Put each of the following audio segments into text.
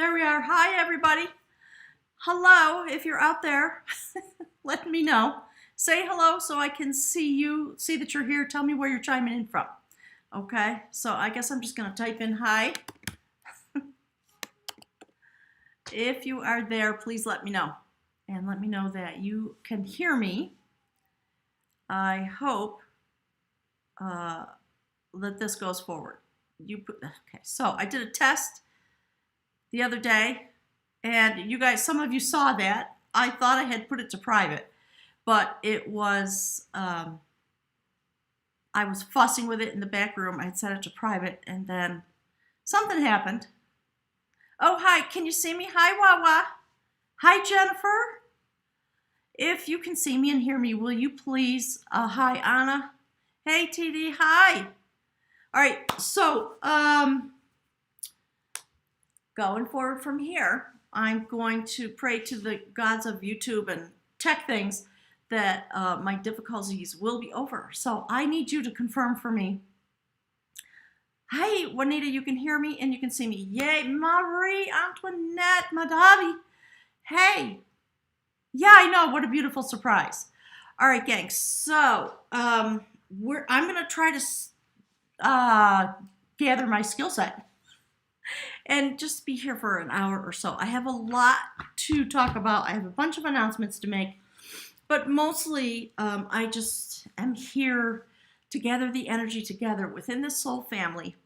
There we are. Hi, everybody. Hello, if you're out there, let me know. Say hello so I can see you, see that you're here. Tell me where you're chiming in from. Okay, so I guess I'm just going to type in hi. If you are there, please let me know. And let me know that you can hear me. I hope that this goes forward. Okay, so I did a test the other day, and you guys, some of you saw that. I thought I had put it to private, but it was, I was fussing with it in the back room. I had set it to private, and then something happened. Oh, hi, can you see me? Hi, Wawa. Hi, Jennifer. If you can see me and hear me, will you please, hi, Anna. Hey, TD, hi. All right, so, going forward from here, I'm going to pray to the gods of YouTube and tech things that my difficulties will be over. So I need you to confirm for me. Hi, Juanita, you can hear me and you can see me. Yay, Marie Antoinette Madavi. Hey. Yeah, I know. What a beautiful surprise. All right, gang. So I'm going to try to gather my skill set and just be here for an hour or so. I have a lot to talk about. I have a bunch of announcements to make, but mostly I just am here to gather the energy together within this soul family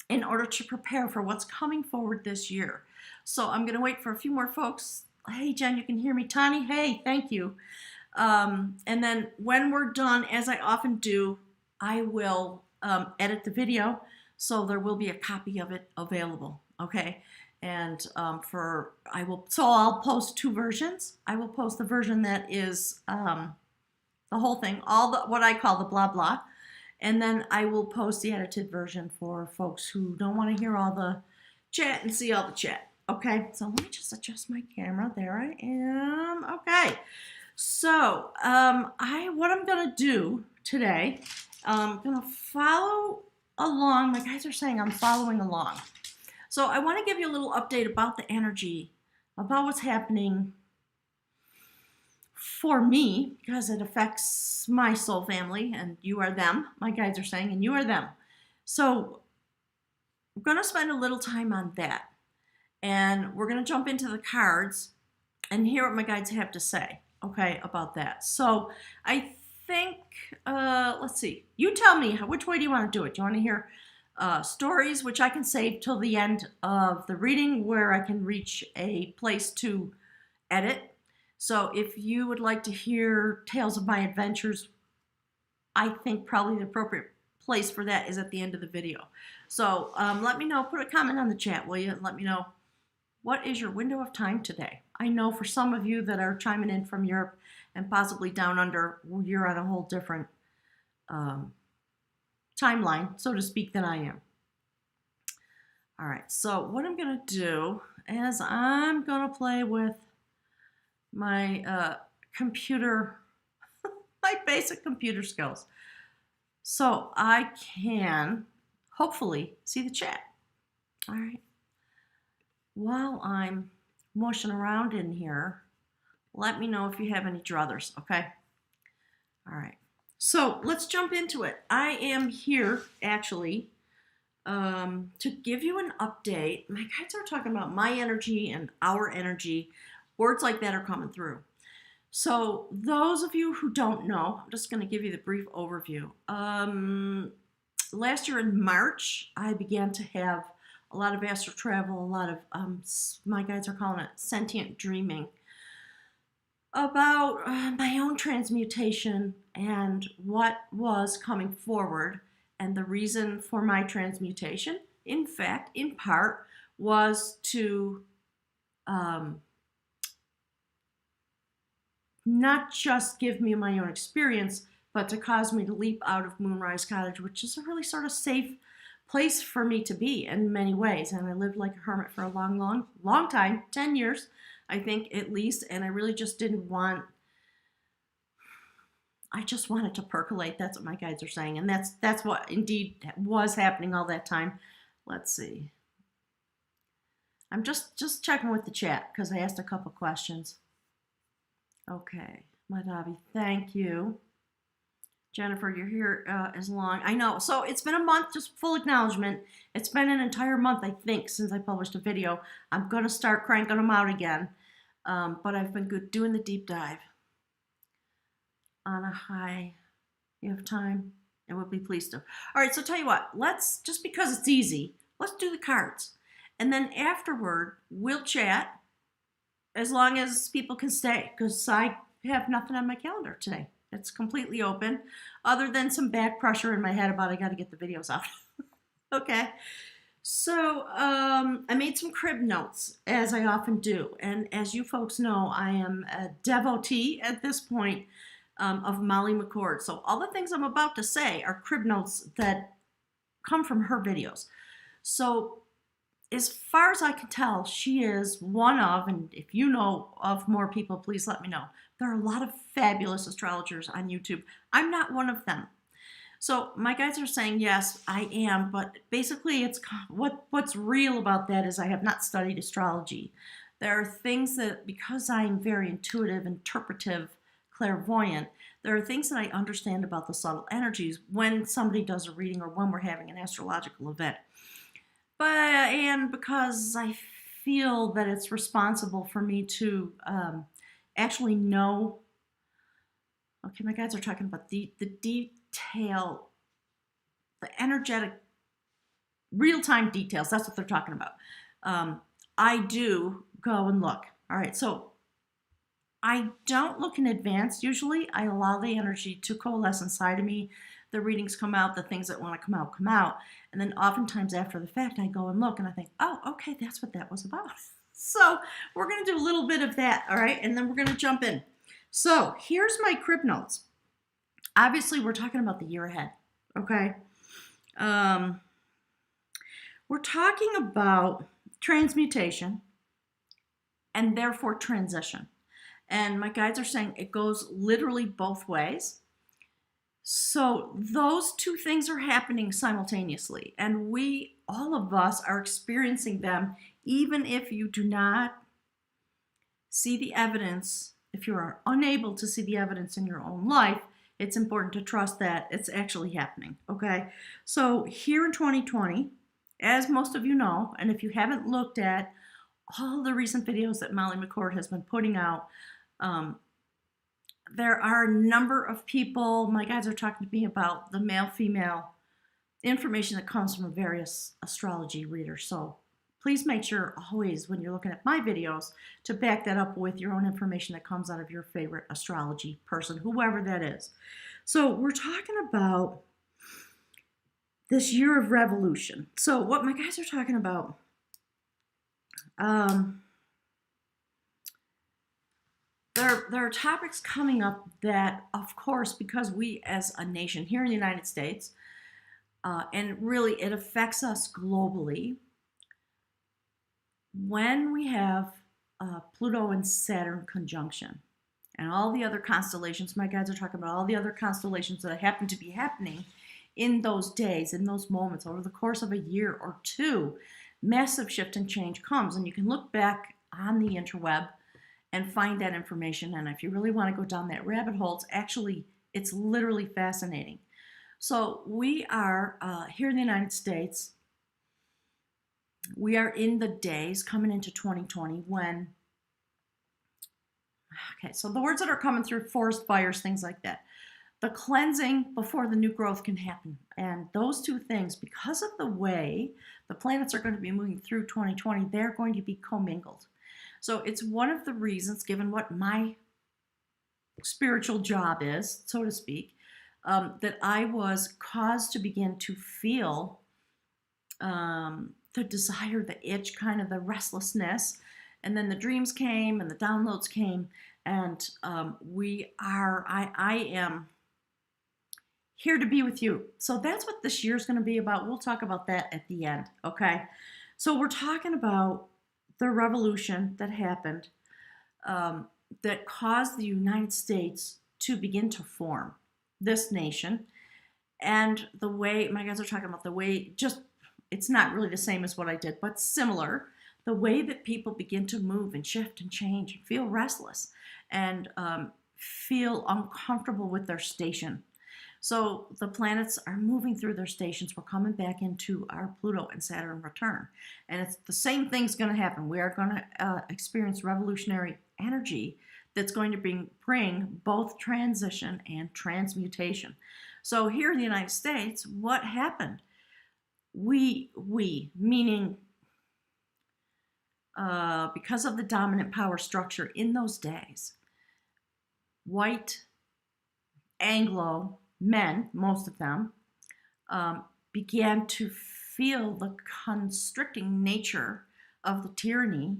in order to prepare for what's coming forward this year. So I'm going to wait for a few more folks. Hey, Jen, you can hear me. Tani, hey, thank you. And then when we're done, as I often do, I will edit the video, so there will be a copy of it available, okay? And I'll post two versions. I will post the version that is the whole thing, what I call the blah blah, and then I will post the edited version for folks who don't want to hear all the chat and see all the chat. Okay, so let me just adjust my camera. There I am. Okay, so what I'm gonna do today, I'm gonna follow along. My guys are saying I'm following along. So I want to give you a little update about the energy, about what's happening for me, because it affects my soul family, and you are them. My guides are saying, and you are them. So I'm going to spend a little time on that. And we're going to jump into the cards and hear what my guides have to say, okay, about that. So I think, let's see. You tell me, which way do you want to do it? Do you want to hear stories, which I can save till the end of the reading, where I can reach a place to edit? So if you would like to hear tales of my adventures, I think probably the appropriate place for that is at the end of the video. So let me know, put a comment on the chat, will you? Let me know, what is your window of time today? I know for some of you that are chiming in from Europe and possibly down under, you're on a whole different timeline, so to speak, than I am. All right, so what I'm going to do is I'm going to play with my computer, my basic computer skills, so I can hopefully see the chat. All right. While I'm mushing around in here, let me know if you have any druthers, okay? All right. So let's jump into it. I am here, actually, to give you an update. My guides are talking about my energy and our energy. Words like that are coming through. So those of you who don't know, I'm just going to give you the brief overview. Last year in March, I began to have a lot of astral travel, a lot of, my guides are calling it sentient dreaming, about my own transmutation and what was coming forward. And the reason for my transmutation, in fact, in part, was to not just give me my own experience, but to cause me to leap out of Moonrise Cottage, which is a really sort of safe place for me to be in many ways. And I lived like a hermit for a long time, 10 years, I think, at least. And I really just didn't want, I just wanted to percolate. That's what my guides are saying. And that's what indeed was happening all that time. Let's see. I'm just checking with the chat because I asked a couple questions. Okay, Madhavi, thank you. Jennifer, you're here as long. I know. So it's been a month, just full acknowledgement. It's been an entire month, I think, since I published a video. I'm going to start cranking them out again. But I've been good doing the deep dive. Anna, hi. You have time? I would be pleased to. All right, so tell you what. Let's, just because it's easy, let's do the cards. And then afterward, we'll chat as long as people can stay, because I have nothing on my calendar today. It's completely open, other than some back pressure in my head about I got to get the videos out. Okay. So I made some crib notes, as I often do. And as you folks know, I am a devotee at this point of Molly McCord. So all the things I'm about to say are crib notes that come from her videos. So as far as I can tell, she is one of, and if you know of more people, please let me know. There are a lot of fabulous astrologers on YouTube. I'm not one of them. So my guides are saying, yes, I am, but basically it's what's real about that is I have not studied astrology. There are things that, because I'm very intuitive, interpretive, clairvoyant, there are things that I understand about the subtle energies when somebody does a reading or when we're having an astrological event. And because I feel that it's responsible for me to actually know, okay, my guides are talking about the detail, the energetic, real-time details. That's what they're talking about. I do go and look. All right, so I don't look in advance usually. I allow the energy to coalesce inside of me. The readings come out, the things that want to come out. And then oftentimes after the fact, I go and look and I think, oh, okay, that's what that was about. So we're going to do a little bit of that, all right? And then we're going to jump in. So here's my crib notes. Obviously, we're talking about the year ahead, okay? We're talking about transmutation and therefore transition. And my guides are saying it goes literally both ways. So those two things are happening simultaneously. And we, all of us, are experiencing them, even if you do not see the evidence. If you are unable to see the evidence in your own life, it's important to trust that it's actually happening, okay? So here in 2020, as most of you know, and if you haven't looked at all the recent videos that Molly McCord has been putting out, there are a number of people, my guides are talking to me about the male-female information that comes from various astrology readers. So please make sure always when you're looking at my videos to back that up with your own information that comes out of your favorite astrology person, whoever that is. So we're talking about this year of revolution. So what my guys are talking about, there are topics coming up that, of course, because we as a nation here in the United States, and really it affects us globally, when we have Pluto and Saturn conjunction and all the other constellations, my guides are talking about all the other constellations that happen to be happening in those days, in those moments, over the course of a year or two, massive shift and change comes. And you can look back on the interweb and find that information. And if you really want to go down that rabbit hole, it's literally fascinating. So we are here in the United States, we are in the days coming into 2020 when, okay, so the words that are coming through, forest fires, things like that. The cleansing before the new growth can happen. And those two things, because of the way the planets are going to be moving through 2020, they're going to be commingled. So it's one of the reasons, given what my spiritual job is, so to speak, that I was caused to begin to feel the desire, the itch, kind of the restlessness. And then the dreams came and the downloads came. And I am here to be with you. So that's what this year is going to be about. We'll talk about that at the end, okay? So we're talking about the revolution that happened that caused the United States to begin to form this nation. And the way, my guys are talking about the way, just, it's not really the same as what I did, but similar. the way that people begin to move and shift and change and feel restless and feel uncomfortable with their station. So the planets are moving through their stations. We're coming back into our Pluto and Saturn return. And it's the same thing's going to happen. We are going to experience revolutionary energy that's going to bring both transition and transmutation. So here in the United States, what happened? We meaning because of the dominant power structure in those days, white, Anglo men, most of them, began to feel the constricting nature of the tyranny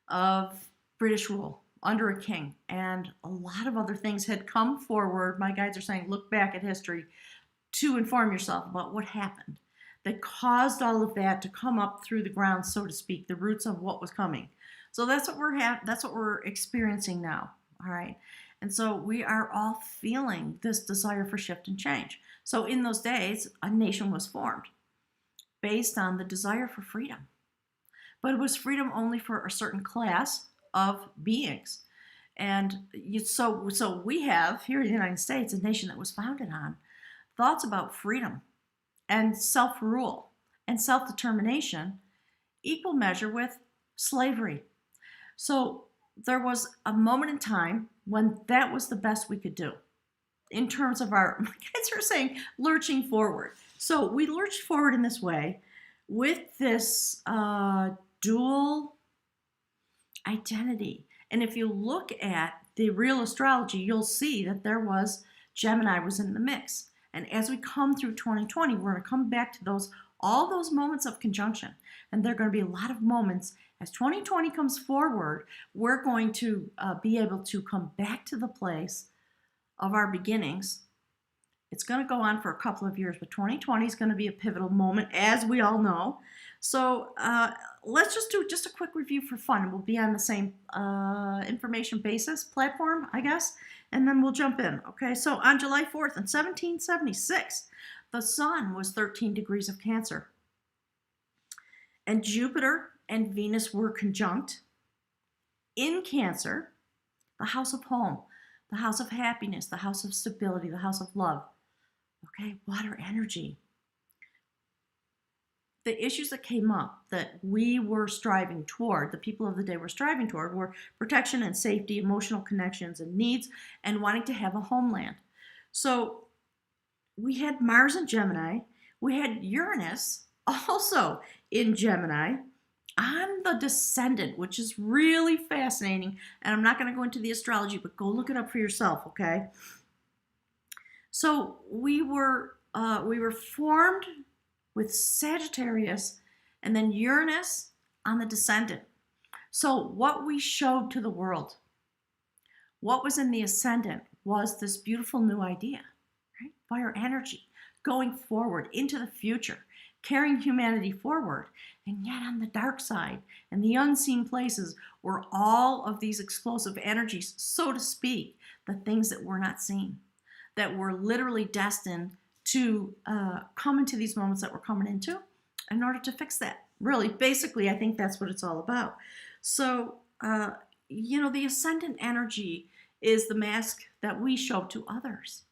of British rule under a king. And a lot of other things had come forward. My guides are saying, look back at history to inform yourself about what happened that caused all of that to come up through the ground, so to speak, the roots of what was coming. So that's what we're experiencing now. All right. And so we are all feeling this desire for shift and change. So in those days, a nation was formed based on the desire for freedom. But it was freedom only for a certain class of beings. And so we have here in the United States a nation that was founded on thoughts about freedom and self-rule and self-determination equal measure with slavery. So there was a moment in time when that was the best we could do in terms of our, my guys are saying, lurching forward. So we lurched forward in this way with this dual identity. And if you look at the real astrology, you'll see that Gemini was in the mix. And as we come through 2020, we're going to come back to all those moments of conjunction. And there are going to be a lot of moments as 2020 comes forward, we're going to be able to come back to the place of our beginnings. It's going to go on for a couple of years, but 2020 is going to be a pivotal moment, as we all know. So let's just do a quick review for fun. We'll be on the same information basis platform, I guess, and then we'll jump in. Okay, so on July 4th in 1776, the sun was 13 degrees of Cancer. And Jupiter and Venus were conjunct in Cancer, the house of home, the house of happiness, the house of stability, the house of love. Okay, water energy. The issues that came up that we were striving toward, the people of the day were striving toward, were protection and safety, emotional connections and needs, and wanting to have a homeland. So we had Mars in Gemini. We had Uranus also in Gemini on the descendant, which is really fascinating. And I'm not going to go into the astrology, but go look it up for yourself, okay? So we were formed with Sagittarius and then Uranus on the descendant. So what we showed to the world, what was in the ascendant, was this beautiful new idea, right? Fire energy, going forward into the future, carrying humanity forward. And yet on the dark side and the unseen places were all of these explosive energies, so to speak, the things that were not seen, that were literally destined to come into these moments that we're coming into in order to fix that. Really, basically, I think that's what it's all about. So, the ascendant energy is the mask that we show to others,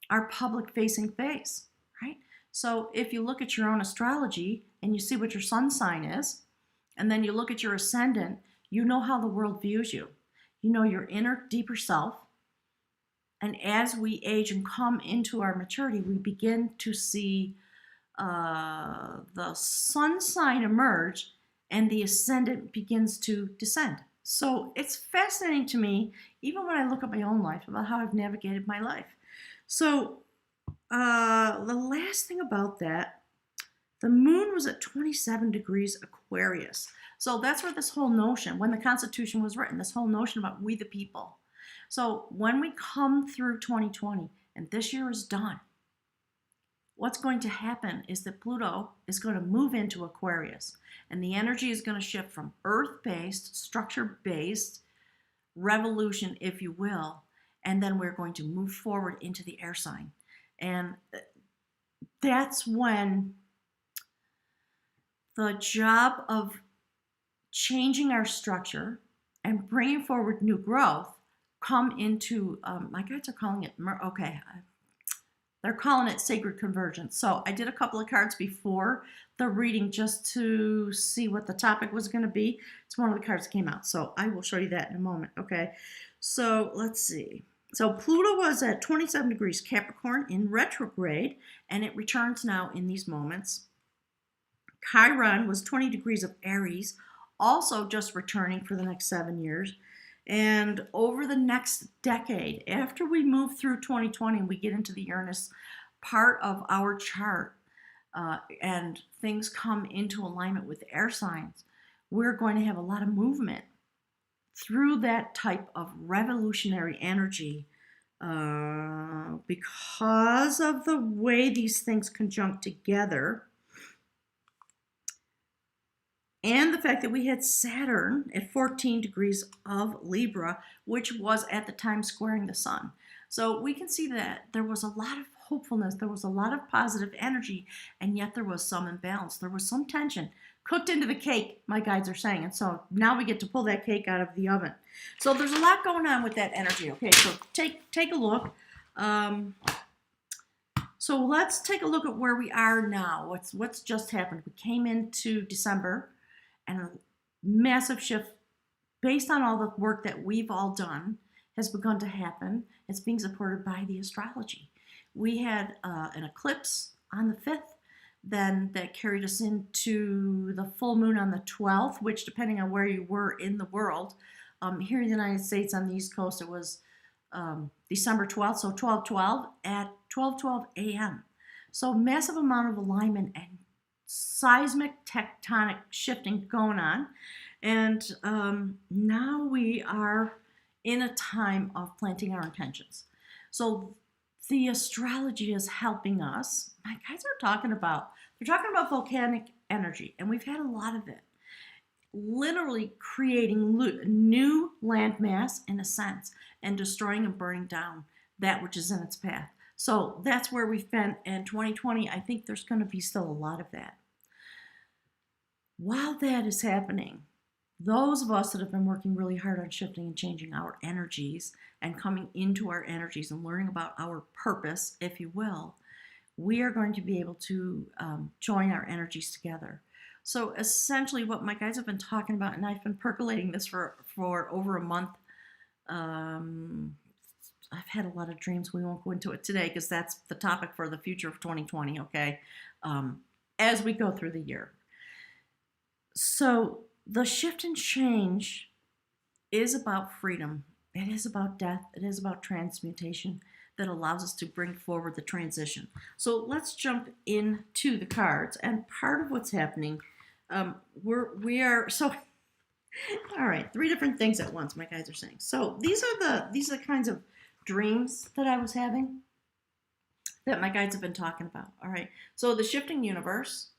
our public-facing face, right? So if you look at your own astrology and you see what your sun sign is, and then you look at your ascendant, you know how the world views you. You know your inner, deeper self. And as we age and come into our maturity, we begin to see the sun sign emerge and the ascendant begins to descend. So it's fascinating to me, even when I look at my own life, about how I've navigated my life. So the last thing about that, the moon was at 27 degrees Aquarius. So that's where this whole notion, when the Constitution was written, this whole notion about we the people. So when we come through 2020 and this year is done, what's going to happen is that Pluto is going to move into Aquarius, and the energy is going to shift from earth-based, structure-based revolution, if you will, and then we're going to move forward into the air sign. And that's when the job of changing our structure and bringing forward new growth come into, my guides are calling it, they're calling it sacred convergence. So I did a couple of cards before the reading just to see what the topic was going to be. It's one of the cards that came out. So I will show you that in a moment. Okay. So let's see. So Pluto was at 27 degrees Capricorn in retrograde, and it returns now in these moments. Chiron was 20 degrees of Aries, also just returning for the next 7 years. And over the next decade, after we move through 2020 and we get into the Uranus part of our chart, and things come into alignment with air signs, we're going to have a lot of movement through that type of revolutionary energy, because of the way these things conjunct together, and the fact that we had Saturn at 14 degrees of Libra, which was at the time squaring the sun. So we can see that there was a lot of hopefulness, there was a lot of positive energy, and yet there was some imbalance. There was some tension cooked into the cake, my guides are saying. And so now we get to pull that cake out of the oven. So there's a lot going on with that energy. Okay, so take a look. So let's take a look at where we are now. What's just happened. We came into December, and a massive shift based on all the work that we've all done has begun to happen. It's being supported by the astrology. We had an eclipse on the 5th, then that carried us into the full moon on the 12th, which, depending on where you were in the world, here in the United States on the East Coast, it was December 12th, so 12/12 at 12:12 a.m. So massive amount of alignment and seismic tectonic shifting going on. And now we are in a time of planting our intentions. So the astrology is helping us. My guys are talking about, they're talking about volcanic energy, and we've had a lot of it. Literally creating new landmass in a sense, and destroying and burning down that which is in its path. So that's where we've been in 2020. I think there's going to be still a lot of that. While that is happening, those of us that have been working really hard on shifting and changing our energies and coming into our energies and learning about our purpose, if you will, we are going to be able to join our energies together. So essentially what my guys have been talking about, and I've been percolating this for over a month. I've had a lot of dreams. We won't go into it today because that's the topic for the future of 2020, okay, as we go through the year. So the shift and change is about freedom. It is about death. It is about transmutation that allows us to bring forward the transition. So let's jump into the cards. And part of what's happening, we are so. All right, 3 different things at once. My guys are saying. So these are the kinds of dreams that I was having that my guides have been talking about. All right. So the shifting universe.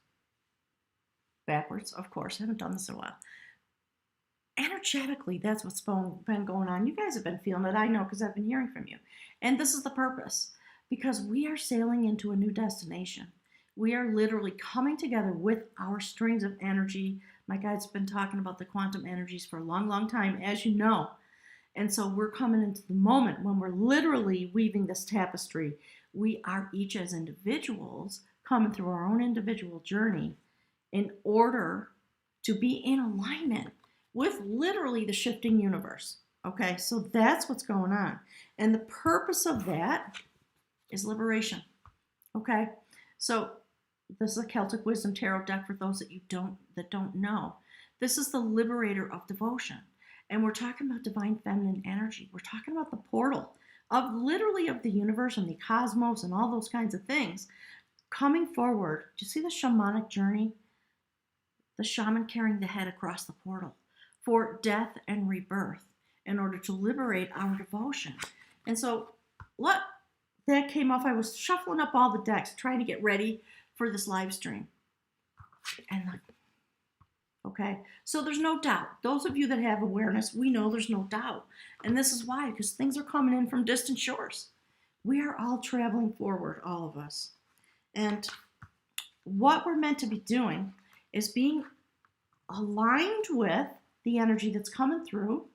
Backwards, of course. I haven't done this in a while. Energetically, that's what's been going on. You guys have been feeling it, I know, because I've been hearing from you. And this is the purpose, because we are sailing into a new destination. We are literally coming together with our strings of energy. My guides have been talking about the quantum energies for a long, long time, as you know. And so we're coming into the moment when we're literally weaving this tapestry. We are each as individuals coming through our own individual journey in order to be in alignment with literally the shifting universe. Okay, so that's what's going on. And the purpose of that is liberation. Okay, so this is a Celtic Wisdom Tarot deck for those that don't know. This is the liberator of devotion. And we're talking about divine feminine energy. We're talking about the portal of literally of the universe and the cosmos and all those kinds of things coming forward. Do you see the shamanic journey? The shaman carrying the head across the portal for death and rebirth in order to liberate our devotion. And so what that came off, I was shuffling up all the decks, trying to get ready for this live stream. And okay, so there's no doubt. Those of you that have awareness, we know there's no doubt. And this is why, because things are coming in from distant shores. We are all traveling forward, all of us. And what we're meant to be doing is being aligned with the energy that's coming through,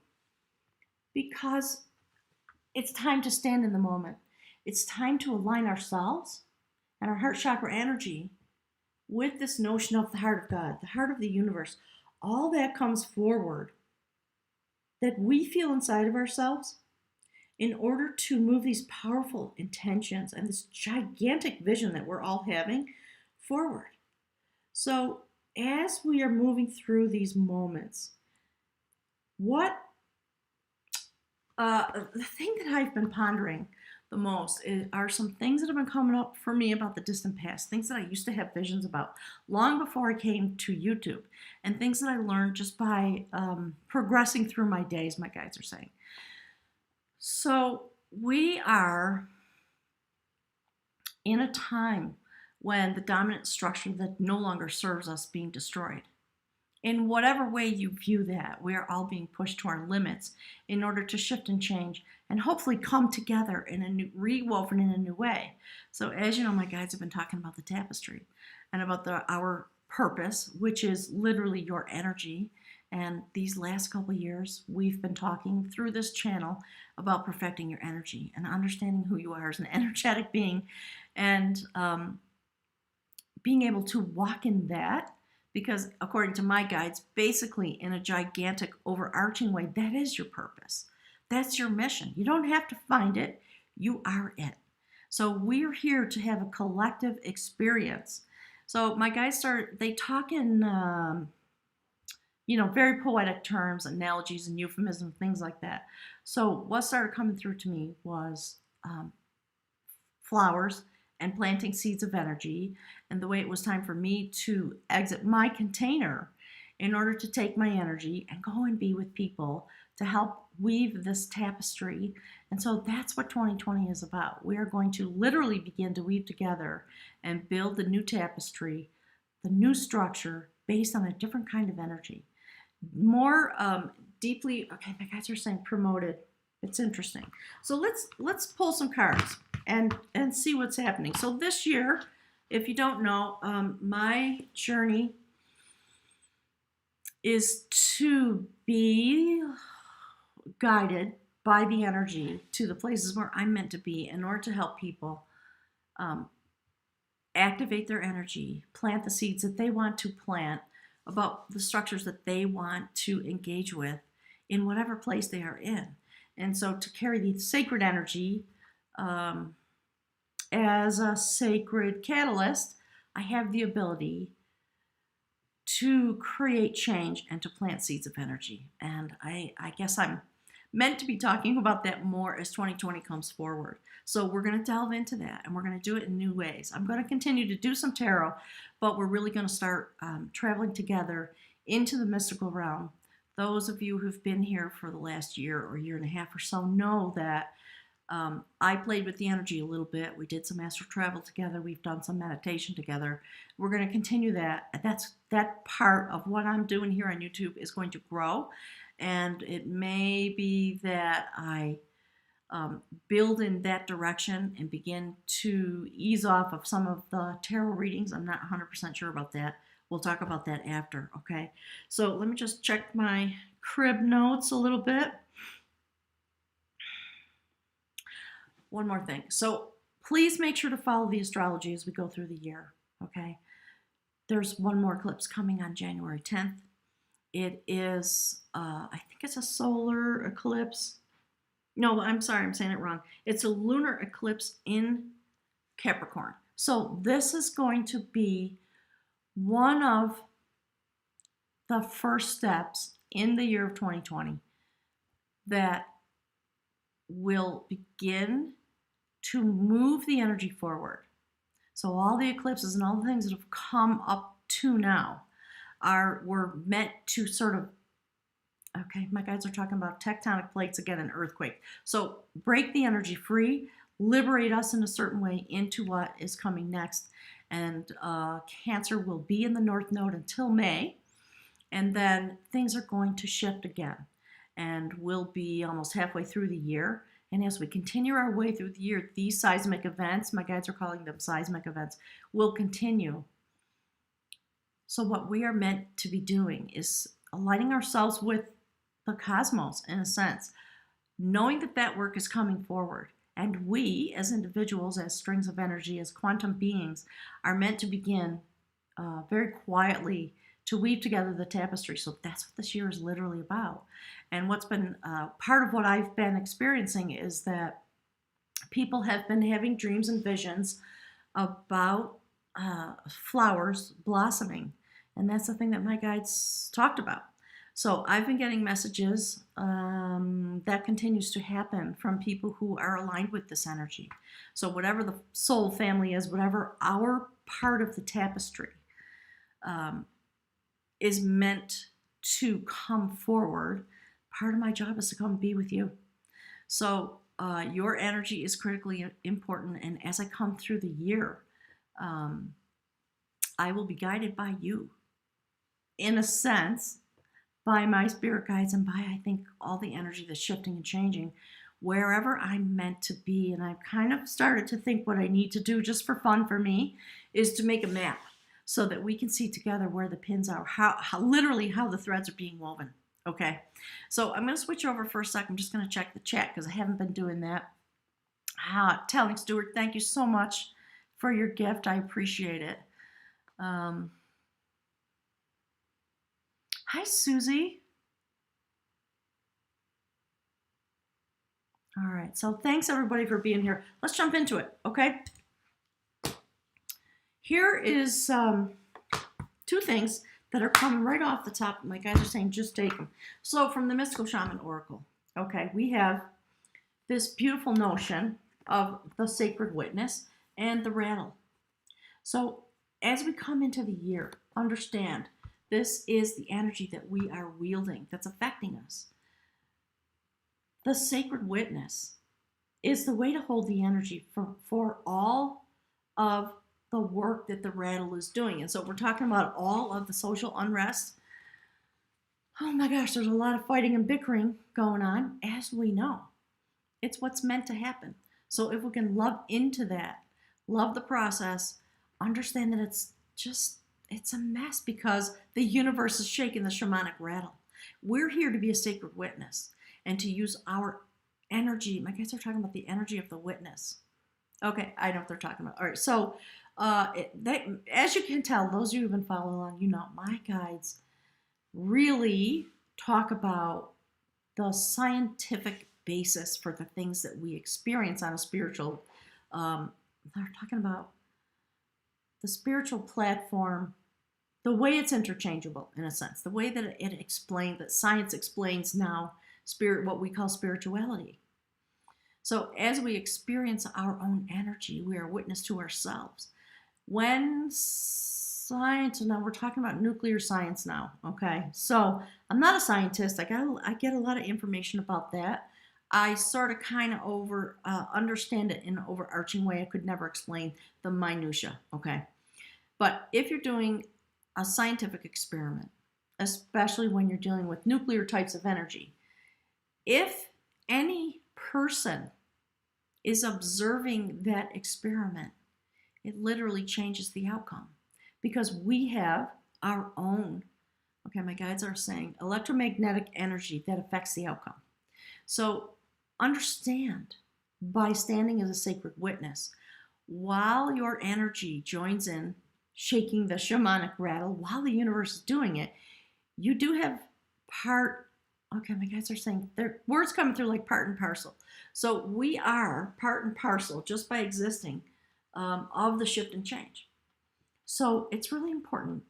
because it's time to stand in the moment. It's time to align ourselves and our heart chakra energy with this notion of the heart of God, the heart of the universe. All that comes forward that we feel inside of ourselves in order to move these powerful intentions and this gigantic vision that we're all having forward. So as we are moving through these moments, the thing that I've been pondering the most are some things that have been coming up for me about the distant past, things that I used to have visions about long before I came to YouTube, and things that I learned just by progressing through my days, my guides are saying. So we are in a time when the dominant structure that no longer serves us being destroyed. In whatever way you view that, we are all being pushed to our limits in order to shift and change and hopefully come together in a new, rewoven in a new way. So as you know, my guides have been talking about the tapestry and about our purpose, which is literally your energy. And these last couple of years, we've been talking through this channel about perfecting your energy and understanding who you are as an energetic being, and being able to walk in that. Because according to my guides, basically in a gigantic overarching way, that is your purpose. That's your mission. You don't have to find it. You are it. So we're here to have a collective experience. So my guides they talk in, very poetic terms, analogies and euphemisms, things like that. So what started coming through to me was flowers and planting seeds of energy, and the way it was time for me to exit my container in order to take my energy and go and be with people to help weave this tapestry. And so that's what 2020 is about. We are going to literally begin to weave together and build the new tapestry, the new structure based on a different kind of energy. More deeply, okay, my guys are saying promoted. It's interesting. So let's pull some cards and see what's happening. So this year, if you don't know, my journey is to be guided by the energy to the places where I'm meant to be in order to help people activate their energy, plant the seeds that they want to plant, about the structures that they want to engage with in whatever place they are in. And so to carry the sacred energy as a sacred catalyst, I have the ability to create change and to plant seeds of energy. And I guess I'm meant to be talking about that more as 2020 comes forward. So we're going to delve into that, and we're going to do it in new ways. I'm going to continue to do some tarot, but we're really going to start traveling together into the mystical realm. Those of you who've been here for the last year or year and a half or so know that I played with the energy a little bit. We did some astral travel together. We've done some meditation together. We're going to continue that. That part of what I'm doing here on YouTube is going to grow. And it may be that I build in that direction and begin to ease off of some of the tarot readings. I'm not 100% sure about that. We'll talk about that after, okay? So let me just check my crib notes a little bit. One more thing. So please make sure to follow the astrology as we go through the year, okay? There's one more eclipse coming on January 10th. It is, I think it's a solar eclipse. No, I'm sorry, I'm saying it wrong. It's a lunar eclipse in Capricorn. So this is going to be one of the first steps in the year of 2020 that will begin to move the energy forward. So all the eclipses and all the things that have come up to now were meant to sort of, okay, my guides are talking about tectonic plates again, an earthquake. So break the energy free, liberate us in a certain way into what is coming next. And Cancer will be in the North Node until May. And then things are going to shift again. And we'll be almost halfway through the year. And as we continue our way through the year, these seismic events, my guides are calling them seismic events, will continue. So what we are meant to be doing is aligning ourselves with the cosmos in a sense, knowing that that work is coming forward. And we, as individuals, as strings of energy, as quantum beings, are meant to begin very quietly to weave together the tapestry. So that's what this year is literally about. And what's been part of what I've been experiencing is that people have been having dreams and visions about flowers blossoming. And that's the thing that my guides talked about. So I've been getting messages that continues to happen from people who are aligned with this energy. So whatever the soul family is, whatever our part of the tapestry is meant to come forward, part of my job is to come be with you. So your energy is critically important. And as I come through the year, I will be guided by you, in a sense, by my spirit guides and by, I think, all the energy that's shifting and changing wherever I'm meant to be. And I've kind of started to think what I need to do just for fun for me is to make a map so that we can see together where the pins are, how literally how the threads are being woven. Okay, so I'm going to switch over for a second. I'm just going to check the chat because I haven't been doing that. Telling Stewart, thank you so much for your gift. I appreciate it. Hi, Susie. All right, so thanks everybody for being here. Let's jump into it, okay? Here is two things that are coming right off the top. My guys are saying just take them. So from the Mystical Shaman Oracle, okay, we have this beautiful notion of the sacred witness and the rattle. So as we come into the year, understand this is the energy that we are wielding that's affecting us. The sacred witness is the way to hold the energy for all of the work that the rattle is doing. And so we're talking about all of the social unrest. Oh my gosh, there's a lot of fighting and bickering going on, as we know. It's what's meant to happen. So if we can love into that, love the process, understand that it's a mess because the universe is shaking the shamanic rattle. We're here to be a sacred witness and to use our energy. My guys are talking about the energy of the witness. Okay, I know what they're talking about. All right, so as you can tell, those of you who've been following along, you know my guides really talk about the scientific basis for the things that we experience on a spiritual. They're talking about the spiritual platform, the way it's interchangeable in a sense, the way that it explains, that science explains now spirit, what we call spirituality. So as we experience our own energy, we are witness to ourselves. When science, now we're talking about nuclear science now, okay? So I'm not a scientist. I get a lot of information about that. I sort of kind of understand it in an overarching way. I could never explain the minutia, okay? But if you're doing a scientific experiment, especially when you're dealing with nuclear types of energy, if any person is observing that experiment, it literally changes the outcome because we have our own, okay, my guides are saying electromagnetic energy that affects the outcome. So understand, by standing as a sacred witness, while your energy joins in shaking the shamanic rattle, while the universe is doing it, you do have part, okay, my guys are saying, their words coming through like part and parcel. So we are part and parcel just by existing of the shift and change. So it's really important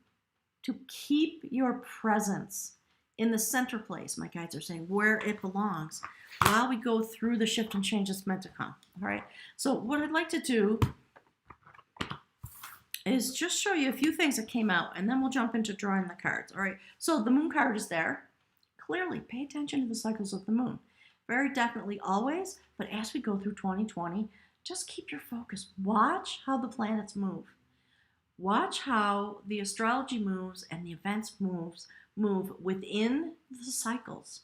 to keep your presence in the center place, my guides are saying, where it belongs, while we go through the shift and change that's meant to come. All right. So what I'd like to do is just show you a few things that came out, and then we'll jump into drawing the cards. All right. So the moon card is there. Clearly, pay attention to the cycles of the moon. Very definitely always, but as we go through 2020, just keep your focus. Watch how the planets move. Watch how the astrology moves and the events move within the cycles.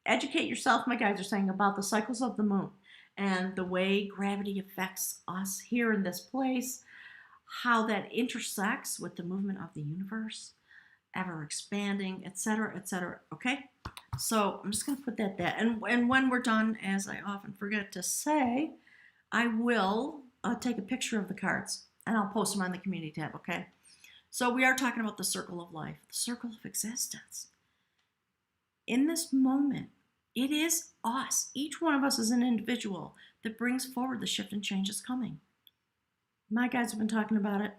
Educate yourself, my guides are saying, about the cycles of the moon and the way gravity affects us here in this place, how that intersects with the movement of the universe, ever expanding, etc., etc. Okay, so I'm just going to put that there. And when we're done, as I often forget to say, I will take a picture of the cards and I'll post them on the community tab. Okay, so we are talking about the circle of life, the circle of existence. In this moment, it is us. Each one of us is an individual that brings forward the shift and change that's coming. My guides have been talking about it.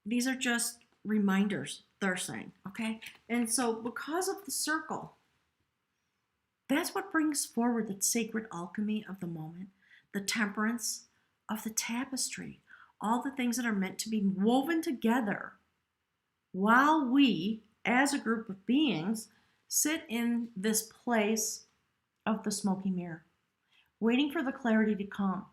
These are just reminders, they're saying, okay? And so because of the circle, that's what brings forward the sacred alchemy of the moment, the temperance of the tapestry, all the things that are meant to be woven together while we, as a group of beings, sit in this place of the smoky mirror, waiting for the clarity to come,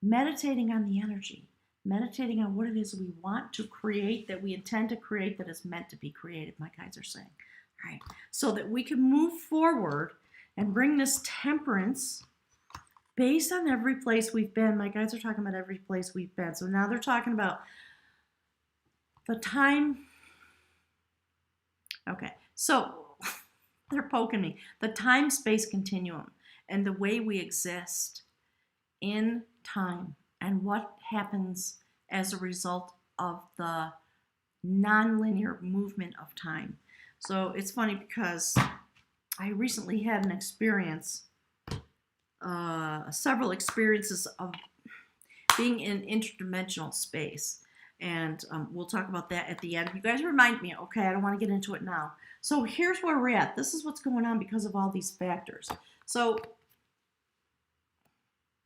meditating on the energy, meditating on what it is we want to create, that we intend to create, that is meant to be created, my guides are saying. All right, so that we can move forward and bring this temperance based on every place we've been. My guides are talking about every place we've been. So now they're talking about the time. Okay, so they're poking me. The time-space continuum and the way we exist in time and what happens as a result of the nonlinear movement of time. So it's funny because I recently had an experience, several experiences of being in interdimensional space. And we'll talk about that at the end. You guys remind me, okay? I don't want to get into it now. So here's where we're at. This is what's going on because of all these factors. So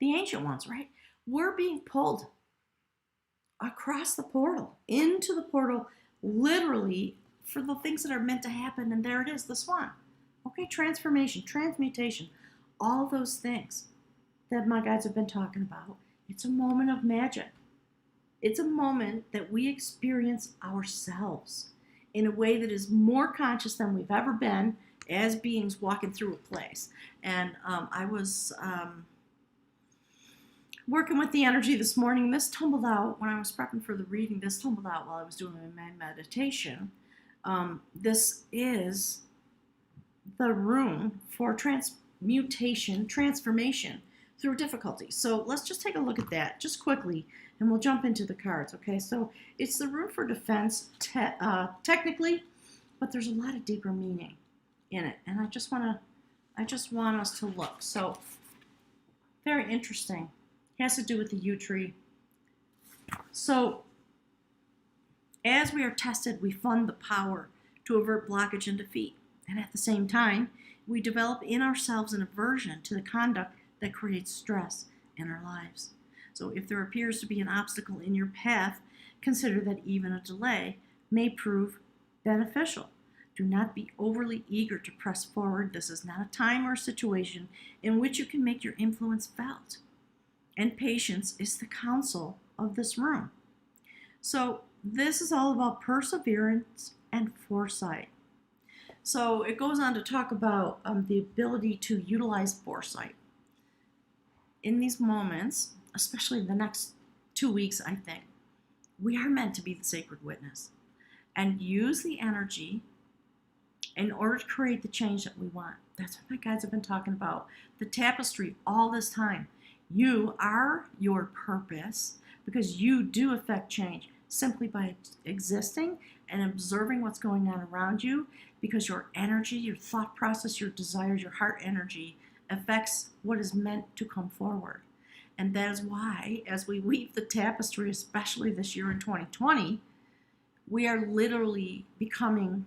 the ancient ones, right? We're being pulled across the portal, into the portal, literally for the things that are meant to happen. And there it is, the swan. Okay, transformation, transmutation, all those things that my guides have been talking about. It's a moment of magic. It's a moment that we experience ourselves in a way that is more conscious than we've ever been as beings walking through a place. And I was working with the energy this morning. This tumbled out when I was prepping for the reading. This tumbled out while I was doing my meditation. This is the room for transmutation, transformation through difficulty. So let's just take a look at that just quickly, and we'll jump into the cards, okay? So it's the room for defense technically, but there's a lot of deeper meaning in it, and I just want us to look. So very interesting. It has to do with the yew tree. So as we are tested, we fund the power to avert blockage and defeat. And at the same time, we develop in ourselves an aversion to the conduct that creates stress in our lives. So if there appears to be an obstacle in your path, consider that even a delay may prove beneficial. Do not be overly eager to press forward. This is not a time or a situation in which you can make your influence felt. And patience is the counsel of this room. So this is all about perseverance and foresight. So it goes on to talk about the ability to utilize foresight. In these moments, especially the next 2 weeks, I think, we are meant to be the sacred witness and use the energy in order to create the change that we want. That's what my guides have been talking about. The tapestry all this time. You are your purpose because you do affect change simply by existing and observing what's going on around you, because your energy, your thought process, your desires, your heart energy affects what is meant to come forward. And that is why, as we weave the tapestry, especially this year in 2020, we are literally becoming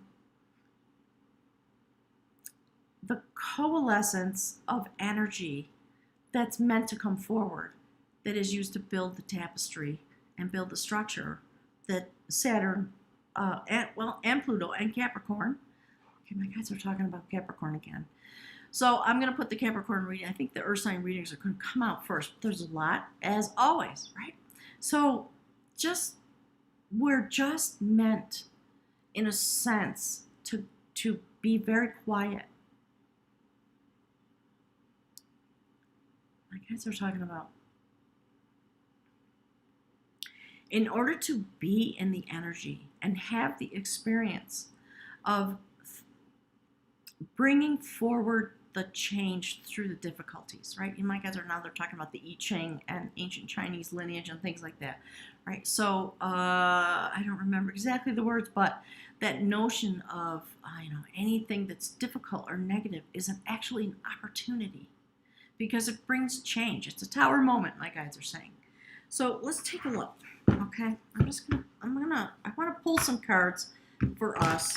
the coalescence of energy that's meant to come forward, that is used to build the tapestry and build the structure that Saturn, and Pluto and Capricorn. Okay, my guys are talking about Capricorn again. So I'm going to put the Capricorn reading. I think the Earth sign readings are going to come out first. There's a lot, as always, right? So we're just meant, in a sense, to be very quiet. My guys are talking about in order to be in the energy and have the experience of bringing forward the change through the difficulties, right? You might guys are now they're talking about the I Ching and ancient Chinese lineage and things like that, right? So I don't remember exactly the words, but that notion of anything that's difficult or negative is actually an opportunity because it brings change. It's a tower moment, my guides are saying. So let's take a look. Okay, I want to pull some cards for us.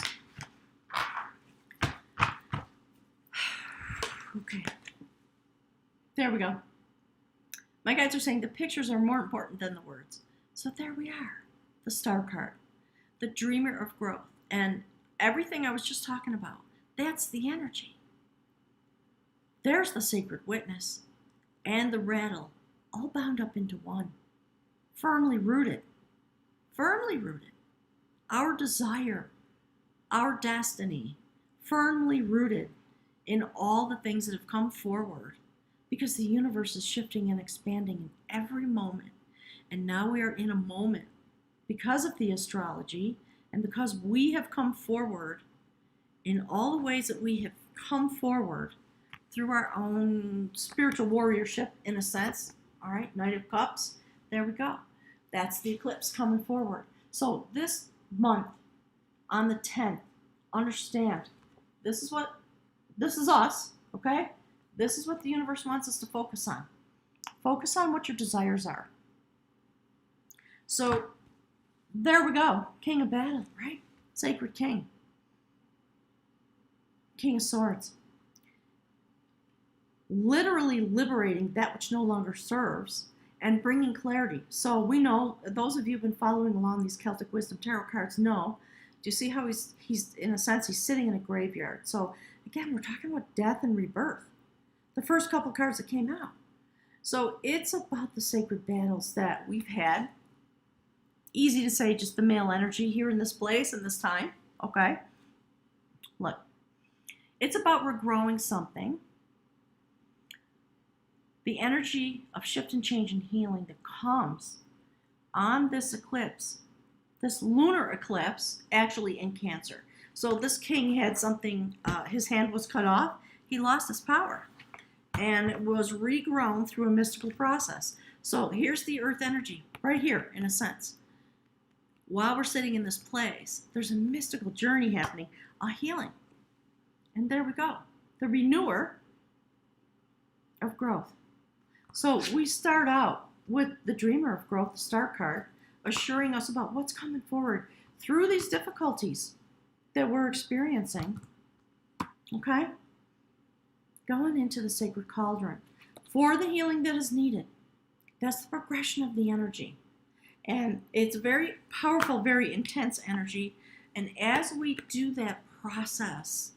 Okay, there we go. My guides are saying the pictures are more important than the words. So there we are, the star card, the dreamer of growth, and everything I was just talking about. That's the energy. There's the sacred witness and the rattle, all bound up into one, firmly rooted. Our desire, our destiny, firmly rooted in all the things that have come forward, because the universe is shifting and expanding in every moment. And now we are in a moment because of the astrology and because we have come forward in all the ways that we have come forward through our own spiritual warriorship, in a sense. All right, Knight of Cups, there we go. That's the eclipse coming forward. So this month on the 10th, understand, this is us, okay? This is what the universe wants us to focus on. Focus on what your desires are. So there we go. King of Battle, right? Sacred King. King of Swords. Literally liberating that which no longer serves and bringing clarity. So we know, those of you who've been following along these Celtic Wisdom Tarot cards know, do you see how he's in a sense, he's sitting in a graveyard. So again, we're talking about death and rebirth. The first couple cards that came out. So it's about the sacred battles that we've had. Easy to say, just the male energy here in this place and this time, okay? Look, it's about regrowing something. The energy of shift and change and healing that comes on this eclipse, this lunar eclipse, actually in Cancer. So this king had something, his hand was cut off, he lost his power, and it was regrown through a mystical process. So here's the earth energy, right here, in a sense. While we're sitting in this place, there's a mystical journey happening, a healing. And there we go, the renewer of growth. So we start out with the dreamer of growth, the star card, assuring us about what's coming forward through these difficulties that we're experiencing, okay? Going into the sacred cauldron for the healing that is needed. That's the progression of the energy. And it's very powerful, very intense energy. And as we do that process,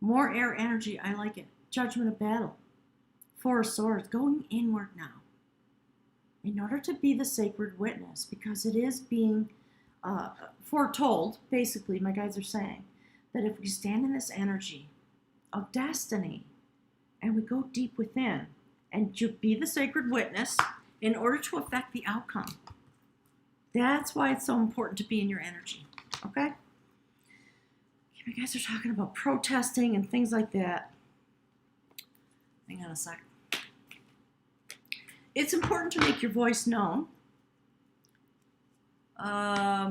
more air energy, I like it. Judgment of Battle. Four of Swords, going inward now. In order to be the sacred witness, because it is being foretold, basically, my guides are saying, that if we stand in this energy of destiny and we go deep within and to be the sacred witness in order to affect the outcome, that's why it's so important to be in your energy, okay? My guys are talking about protesting and things like that. Hang on a sec. It's important to make your voice known. All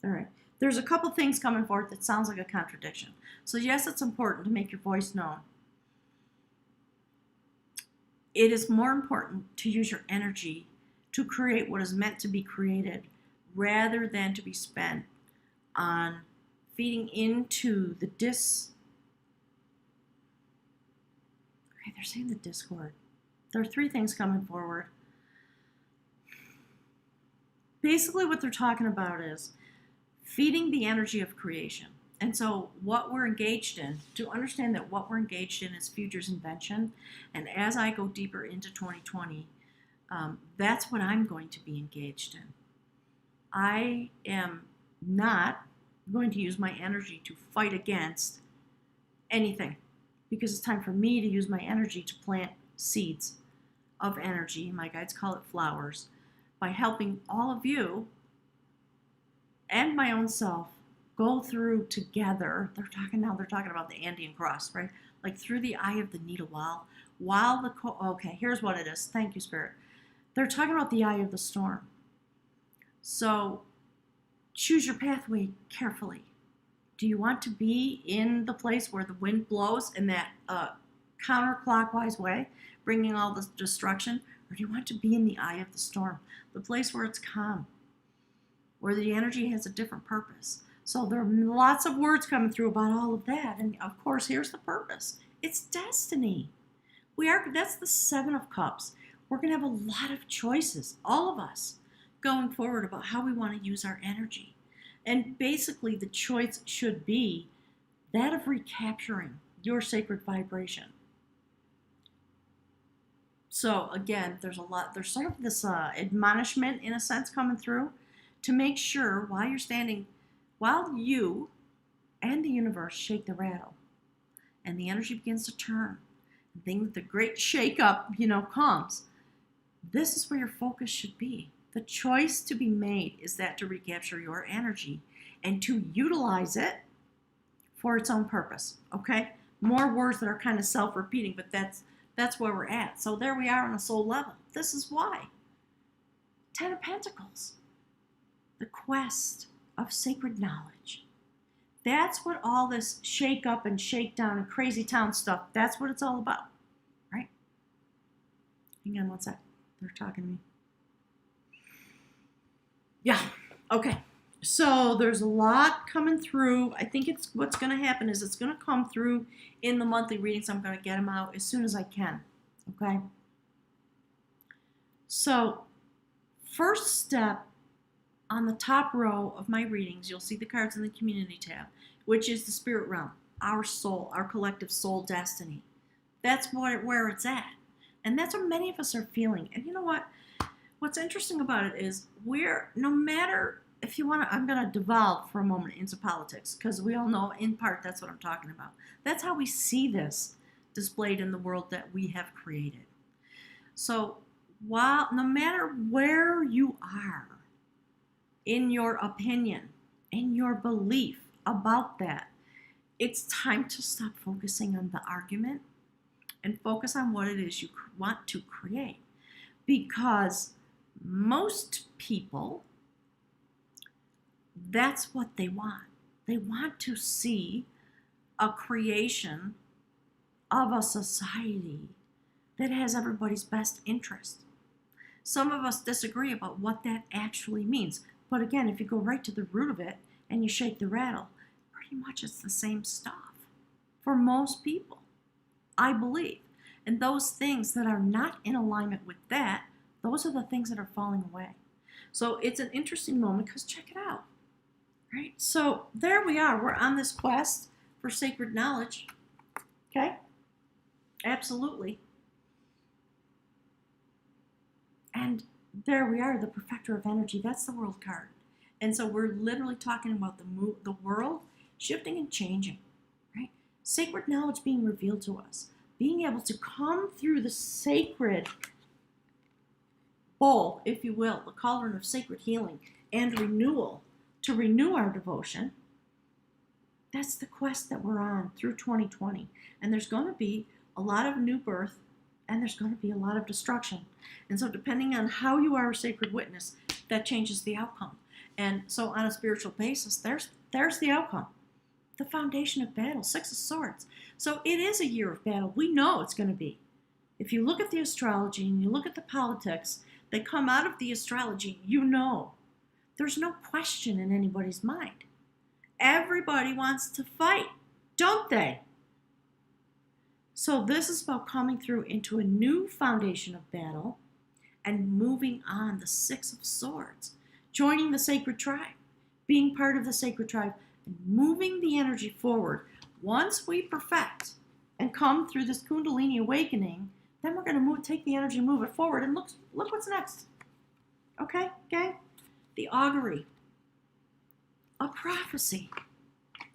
right. There's a couple things coming forth that sounds like a contradiction. So yes, it's important to make your voice known. It is more important to use your energy to create what is meant to be created rather than to be spent on feeding into the they're saying the discord. There are three things coming forward. Basically what they're talking about is feeding the energy of creation. And so what we're engaged in, to understand that what we're engaged in is future's invention. And as I go deeper into 2020, that's what I'm going to be engaged in. I am not going to use my energy to fight against anything, because it's time for me to use my energy to plant seeds of energy, my guides call it flowers, by helping all of you and my own self go through together. They're talking about the Andean cross, right? Like through the eye of the needle while okay, here's what it is. Thank you, Spirit. They're talking about the eye of the storm. So choose your pathway carefully. Do you want to be in the place where the wind blows in that counterclockwise way, bringing all the destruction? Or do you want to be in the eye of the storm, the place where it's calm, where the energy has a different purpose? So there are lots of words coming through about all of that. And of course, here's the purpose. It's destiny. That's the Seven of Cups. We're going to have a lot of choices, all of us, going forward about how we want to use our energy. And basically, the choice should be that of recapturing your sacred vibration. So again, there's sort of this admonishment, in a sense, coming through to make sure while you and the universe shake the rattle and the energy begins to turn, the great shake-up, comes. This is where your focus should be. The choice to be made is that to recapture your energy and to utilize it for its own purpose, okay? More words that are kind of self-repeating, but that's where we're at. So there we are on a soul level. This is why. Ten of Pentacles. The quest of sacred knowledge. That's what all this shake up and shake down and crazy town stuff, that's what it's all about, right? Hang on one sec. They're talking to me. Yeah, okay. So there's a lot coming through. I think what's going to happen is it's going to come through in the monthly readings. I'm going to get them out as soon as I can, okay? So first step, on the top row of my readings, you'll see the cards in the community tab, which is the spirit realm, our soul, our collective soul destiny. That's where it's at. And that's what many of us are feeling. And you know what? What's interesting about it is no matter, if you want to, I'm going to devolve for a moment into politics, because we all know in part that's what I'm talking about. That's how we see this displayed in the world that we have created. So no matter where you are, in your opinion, in your belief about that, it's time to stop focusing on the argument and focus on what it is you want to create. Because most people, that's what they want. They want to see a creation of a society that has everybody's best interest. Some of us disagree about what that actually means. But again, if you go right to the root of it and you shake the rattle, pretty much it's the same stuff for most people, I believe. And those things that are not in alignment with that, those are the things that are falling away. So it's an interesting moment because check it out, right? So there we are. We're on this quest for sacred knowledge, okay? Absolutely. And there we are, the perfecter of energy. That's the world card. And so we're literally talking about the world shifting and changing, right? Sacred knowledge being revealed to us. Being able to come through the sacred bowl, if you will, the cauldron of sacred healing and renewal, to renew our devotion. That's the quest that we're on through 2020. And there's going to be a lot of new birth, and there's going to be a lot of destruction. And so depending on how you are a sacred witness, that changes the outcome. And so on a spiritual basis, there's the outcome. The foundation of battle, Six of Swords. So it is a year of battle. We know it's going to be. If you look at the astrology and you look at the politics that come out of the astrology, you know. There's no question in anybody's mind. Everybody wants to fight, don't they? So this is about coming through into a new foundation of battle and moving on, the Six of Swords, joining the sacred tribe, being part of the sacred tribe, and moving the energy forward. Once we perfect and come through this Kundalini awakening, then we're going to take the energy, move it forward, and look what's next. Okay, gang? The augury, a prophecy,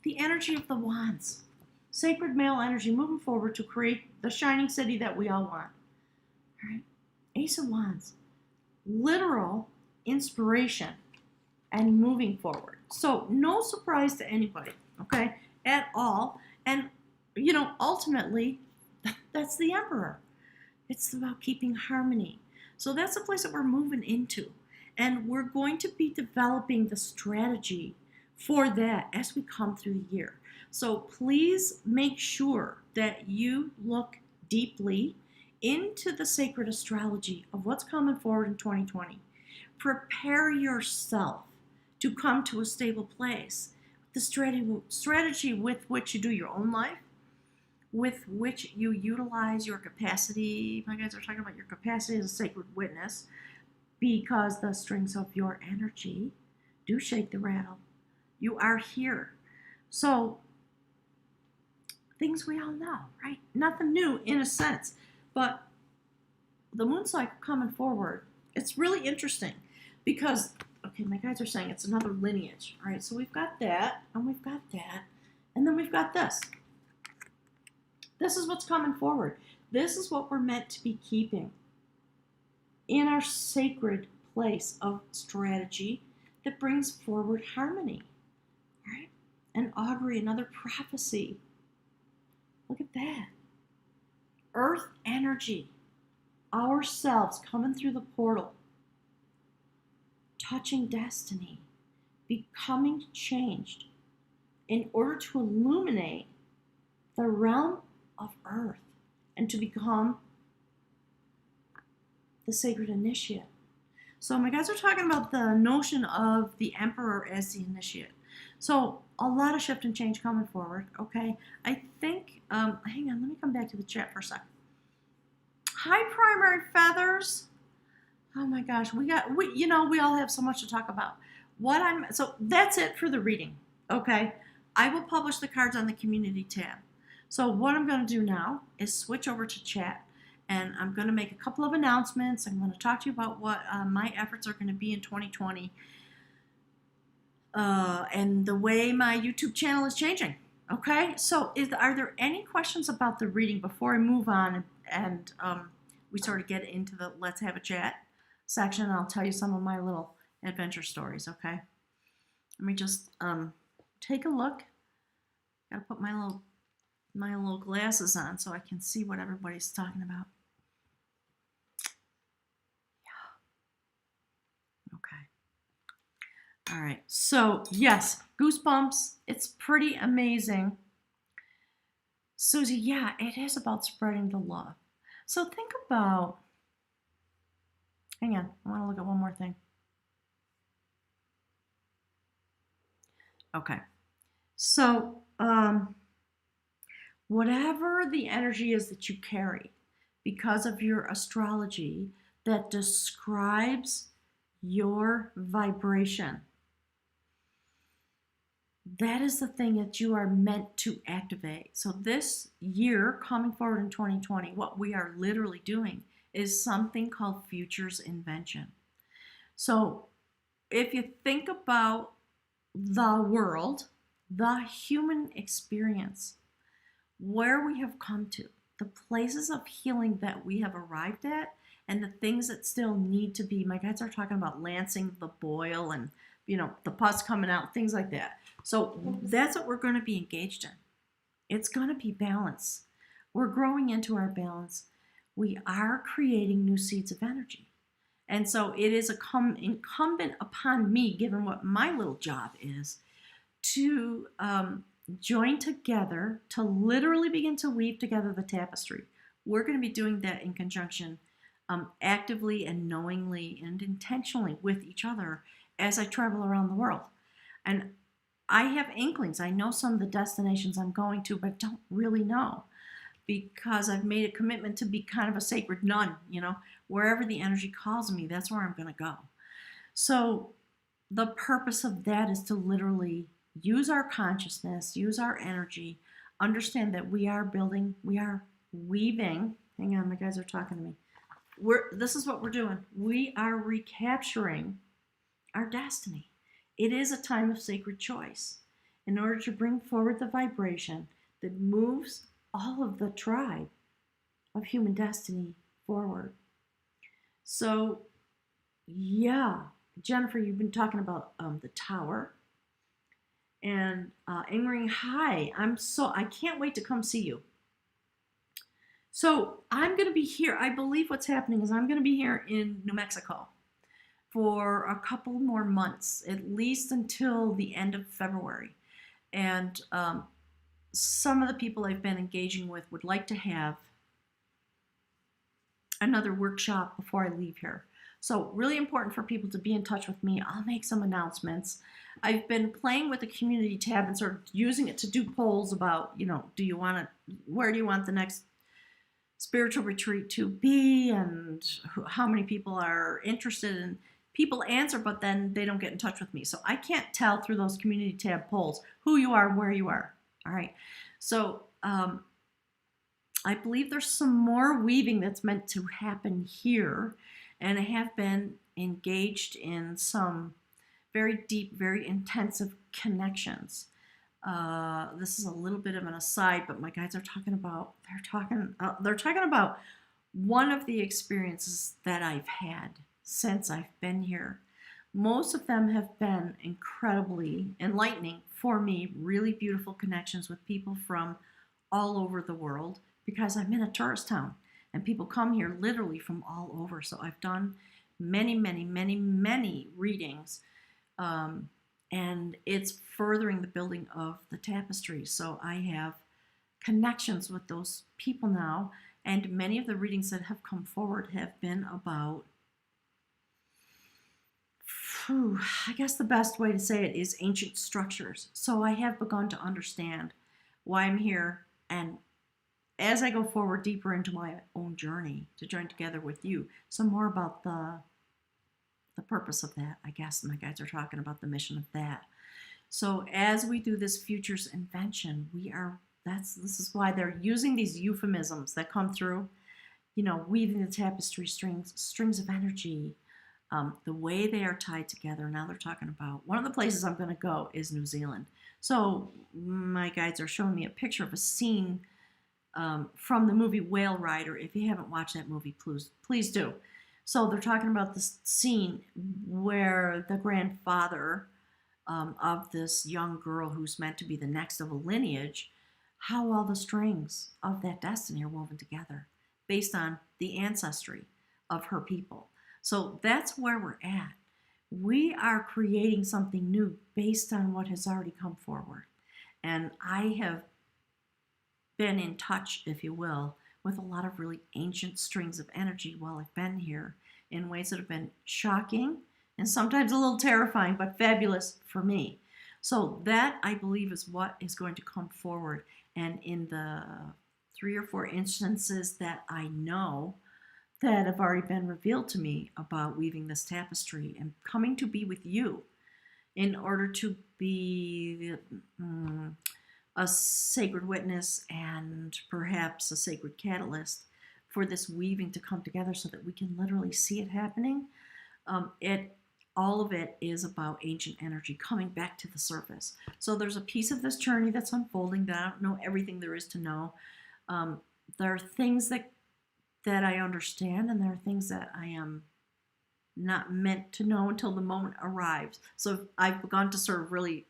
the energy of the wands, sacred male energy moving forward to create the shining city that we all want. All right? Ace of Wands, literal inspiration and moving forward. So no surprise to anybody, okay, at all. And, ultimately, that's the Emperor. It's about keeping harmony. So that's the place that we're moving into. And we're going to be developing the strategy for that as we come through the year. So please make sure that you look deeply into the sacred astrology of what's coming forward in 2020. Prepare yourself to come to a stable place. The strategy with which you do your own life, with which you utilize your capacity. My guys are talking about your capacity as a sacred witness, because the strings of your energy do shake the rattle. You are here. So, things we all know, right? Nothing new in a sense, but the moon cycle coming forward, it's really interesting because, okay, my guys are saying it's another lineage, all right? So we've got that, and we've got that, and then we've got this. This is what's coming forward. This is what we're meant to be keeping in our sacred place of strategy that brings forward harmony, right? An augury, another prophecy. Look at that. Earth energy, ourselves coming through the portal, touching destiny, becoming changed in order to illuminate the realm of Earth and to become the sacred initiate. So my guys are talking about the notion of the Emperor as the initiate. So a lot of shift and change coming forward, okay? I think, hang on, let me come back to the chat for a second. Hi, Primary Feathers. Oh my gosh, we all have so much to talk about. So that's it for the reading, okay? I will publish the cards on the community tab. So what I'm going to do now is switch over to chat, and I'm going to make a couple of announcements. I'm going to talk to you about what my efforts are going to be in 2020 and the way my YouTube channel is changing. Okay, so are there any questions about the reading before I move on and we sort of get into the let's have a chat section? I'll tell you some of my little adventure stories, okay? Let me just take a look. Got to put my little glasses on so I can see what everybody's talking about. Yeah. Okay. All right. So, yes, goosebumps. It's pretty amazing. Susie, yeah, it is about spreading the love. So think about, hang on, I want to look at one more thing. Okay. So, whatever the energy is that you carry because of your astrology that describes your vibration, that is the thing that you are meant to activate. So this year coming forward in 2020, what we are literally doing is something called futures invention. So if you think about the world, the human experience, where we have come to, the places of healing that we have arrived at, and the things that still need to be, my guys are talking about lancing the boil and, the pus coming out, things like that. So that's what we're going to be engaged in. It's going to be balance. We're growing into our balance. We are creating new seeds of energy. And so it is incumbent upon me, given what my little job is, to join together to literally begin to weave together the tapestry. We're going to be doing that in conjunction, actively and knowingly and intentionally with each other as I travel around the world. And I have inklings. I know some of the destinations I'm going to, but don't really know, because I've made a commitment to be kind of a sacred nun, wherever the energy calls me, that's where I'm going to go. So the purpose of that is to literally use our consciousness, use our energy, understand that we are building, we are weaving. Hang on, my guys are talking to me. This is what we're doing. We are recapturing our destiny. It is a time of sacred choice in order to bring forward the vibration that moves all of the tribe of human destiny forward. So, yeah, Jennifer, you've been talking about the tower. And Ingrid, hi, I can't wait to come see you. So I'm going to be here. I believe what's happening is I'm going to be here in New Mexico for a couple more months, at least until the end of February. And some of the people I've been engaging with would like to have another workshop before I leave here. So really important for people to be in touch with me. I'll make some announcements. I've been playing with the community tab and sort of using it to do polls about, where do you want the next spiritual retreat to be, and how many people are interested, and people answer, but then they don't get in touch with me. So I can't tell through those community tab polls who you are and where you are. All right. So I believe there's some more weaving that's meant to happen here, and I have been engaged in some very deep, very intensive connections. This is a little bit of an aside, but my guides are talking about, they're talking about one of the experiences that I've had since I've been here. Most of them have been incredibly enlightening for me, really beautiful connections with people from all over the world, because I'm in a tourist town and people come here literally from all over. So I've done many, many, many, many readings. And it's furthering the building of the tapestry. So I have connections with those people now, and many of the readings that have come forward have been about, I guess the best way to say it is ancient structures. So I have begun to understand why I'm here, and as I go forward deeper into my own journey to join together with you, some more about the purpose of that. I guess my guides are talking about the mission of that. So as we do this futures invention, this is why they're using these euphemisms that come through, weaving the tapestry strings of energy, the way they are tied together. Now they're talking about, one of the places I'm going to go is New Zealand. So my guides are showing me a picture of a scene from the movie Whale Rider. If you haven't watched that movie, please do. So they're talking about this scene where the grandfather of this young girl who's meant to be the next of a lineage, how all the strings of that destiny are woven together based on the ancestry of her people. So that's where we're at. We are creating something new based on what has already come forward. And I have been in touch, if you will, with a lot of really ancient strings of energy while I've been here, in ways that have been shocking and sometimes a little terrifying, but fabulous for me. So that, I believe, is what is going to come forward. And in the 3 or 4 instances that I know that have already been revealed to me about weaving this tapestry and coming to be with you in order to be a sacred witness and perhaps a sacred catalyst for this weaving to come together so that we can literally see it happening. All of it is about ancient energy coming back to the surface. So there's a piece of this journey that's unfolding that I don't know everything there is to know. There are things that I understand, and there are things that I am not meant to know until the moment arrives. So I've begun to sort of really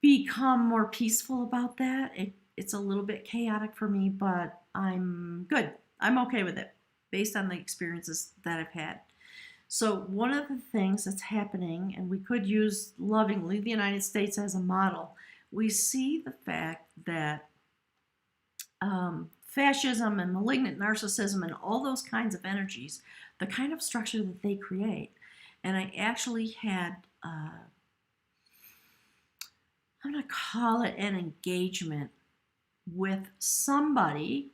become more peaceful about that. It's a little bit chaotic for me, but I'm good. I'm okay with it based on the experiences that I've had. So one of the things that's happening, and we could use lovingly the United States as a model, we see the fact that fascism and malignant narcissism and all those kinds of energies, the kind of structure that they create. And I actually had, I'm going to call it an engagement with somebody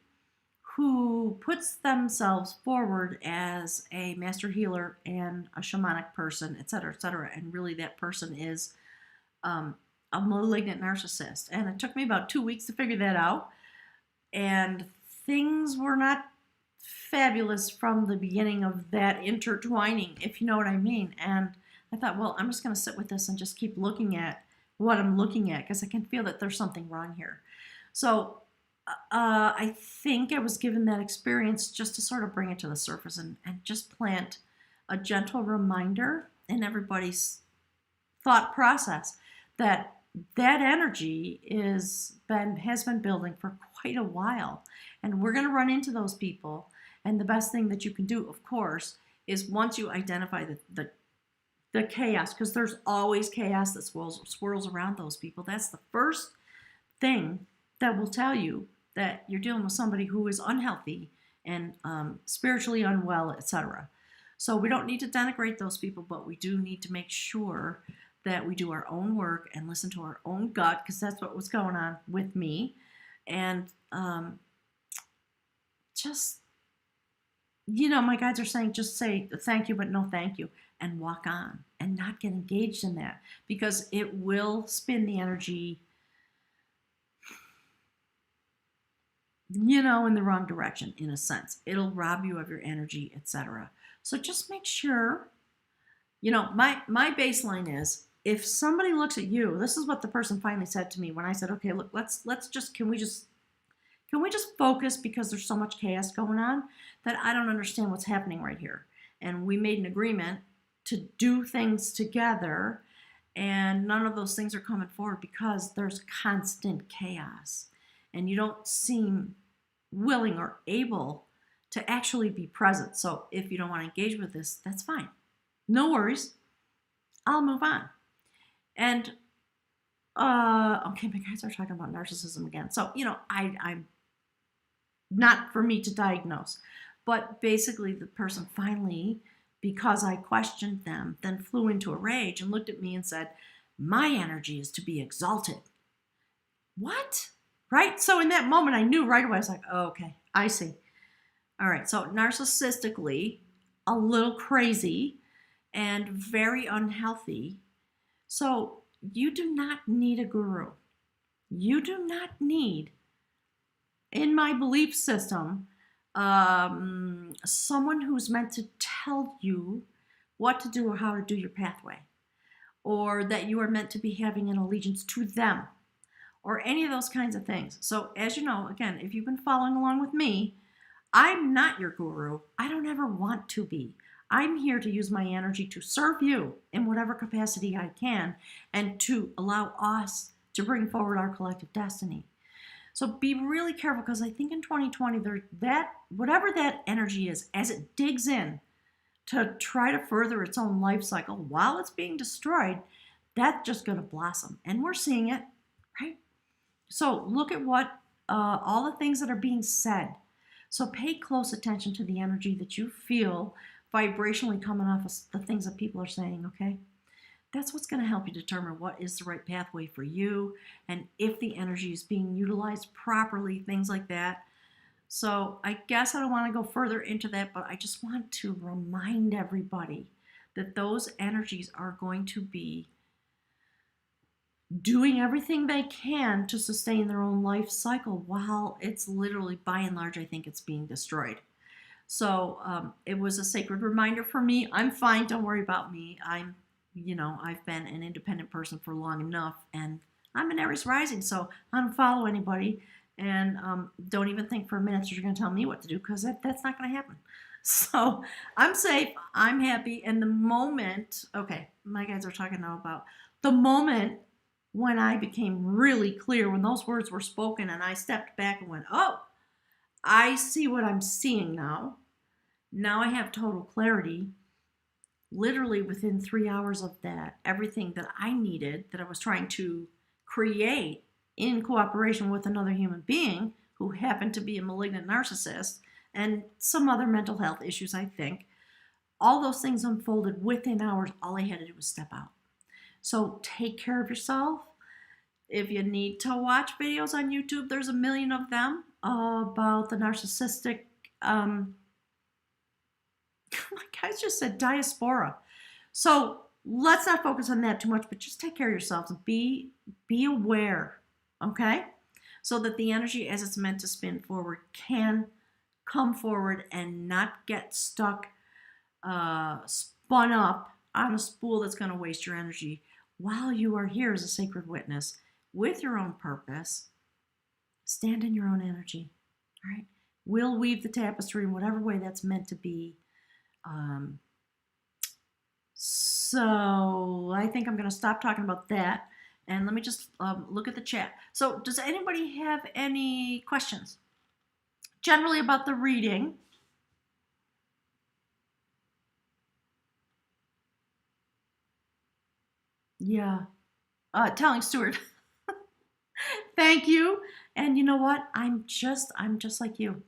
who puts themselves forward as a master healer and a shamanic person, et cetera, and really that person is a malignant narcissist. And it took me about 2 weeks to figure that out, and things were not fabulous from the beginning of that intertwining, if you know what I mean. And I thought, well, I'm just going to sit with this and just keep looking at what I'm looking at, because I can feel that there's something wrong here. So I think I was given that experience just to sort of bring it to the surface and just plant a gentle reminder in everybody's thought process that that energy has been building for quite a while, and we're going to run into those people. And the best thing that you can do, of course, is once you identify the chaos, because there's always chaos that swirls around those people. That's the first thing that will tell you that you're dealing with somebody who is unhealthy and spiritually unwell, etc. So we don't need to denigrate those people, but we do need to make sure that we do our own work and listen to our own gut, because that's what was going on with me. And just, my guides are saying, just say thank you, but no thank you, and walk on and not get engaged in that, because it will spin the energy, in the wrong direction, in a sense. It'll rob you of your energy, etc. So just make sure, my baseline is, if somebody looks at you, this is what the person finally said to me when I said, okay, look, can we just focus, because there's so much chaos going on that I don't understand what's happening right here. And we made an agreement to do things together, and none of those things are coming forward because there's constant chaos. And you don't seem willing or able to actually be present. So if you don't want to engage with this, that's fine. No worries. I'll move on. And, okay, my guys are talking about narcissism again. So, I'm not for me to diagnose. But basically, the person finally, because I questioned them, then flew into a rage and looked at me and said, my energy is to be exalted. What? Right? So in that moment, I knew right away. I was like, oh, okay, I see. All right, so narcissistically, a little crazy and very unhealthy. So you do not need a guru. You do not need, in my belief system, someone who's meant to tell you what to do or how to do your pathway, or that you are meant to be having an allegiance to them, or any of those kinds of things. So as you know, again, if you've been following along with me, I'm not your guru. I don't ever want to be. I'm here to use my energy to serve you in whatever capacity I can, and to allow us to bring forward our collective destiny. So be really careful, because I think in 2020, whatever that energy is, as it digs in to try to further its own life cycle while it's being destroyed, that's just going to blossom. And we're seeing it, right? So look at what all the things that are being said. So pay close attention to the energy that you feel vibrationally coming off of the things that people are saying, okay? That's what's going to help you determine what is the right pathway for you, and if the energy is being utilized properly, things like that. So I guess I don't want to go further into that, but I just want to remind everybody that those energies are going to be doing everything they can to sustain their own life cycle, while it's literally, by and large, I think it's being destroyed. So it was a sacred reminder for me. I'm fine. Don't worry about me. I've been an independent person for long enough, and I'm an Aries rising, so I don't follow anybody, and don't even think for a minute that you're going to tell me what to do, because that's not going to happen. So I'm safe, I'm happy, and the moment, okay, my guys are talking now about the moment when I became really clear, when those words were spoken, and I stepped back and went, oh, I see what I'm seeing now. Now I have total clarity. Literally within 3 hours of that, everything that I needed, that I was trying to create in cooperation with another human being who happened to be a malignant narcissist and some other mental health issues, I think, all those things unfolded within hours. All I had to do was step out. So take care of yourself. If you need to watch videos on YouTube, there's a million of them about the narcissistic, my guys just said diaspora. So let's not focus on that too much, but just take care of yourselves and be aware, okay? So that the energy as it's meant to spin forward can come forward and not get stuck, spun up on a spool that's going to waste your energy while you are here as a sacred witness with your own purpose, stand in your own energy. All right. We'll weave the tapestry in whatever way that's meant to be. So I think I'm going to stop talking about that. And let me just look at the chat. So does anybody have any questions? Generally about the reading. Yeah. Telling Stuart. Thank you. And you know what? I'm just like you.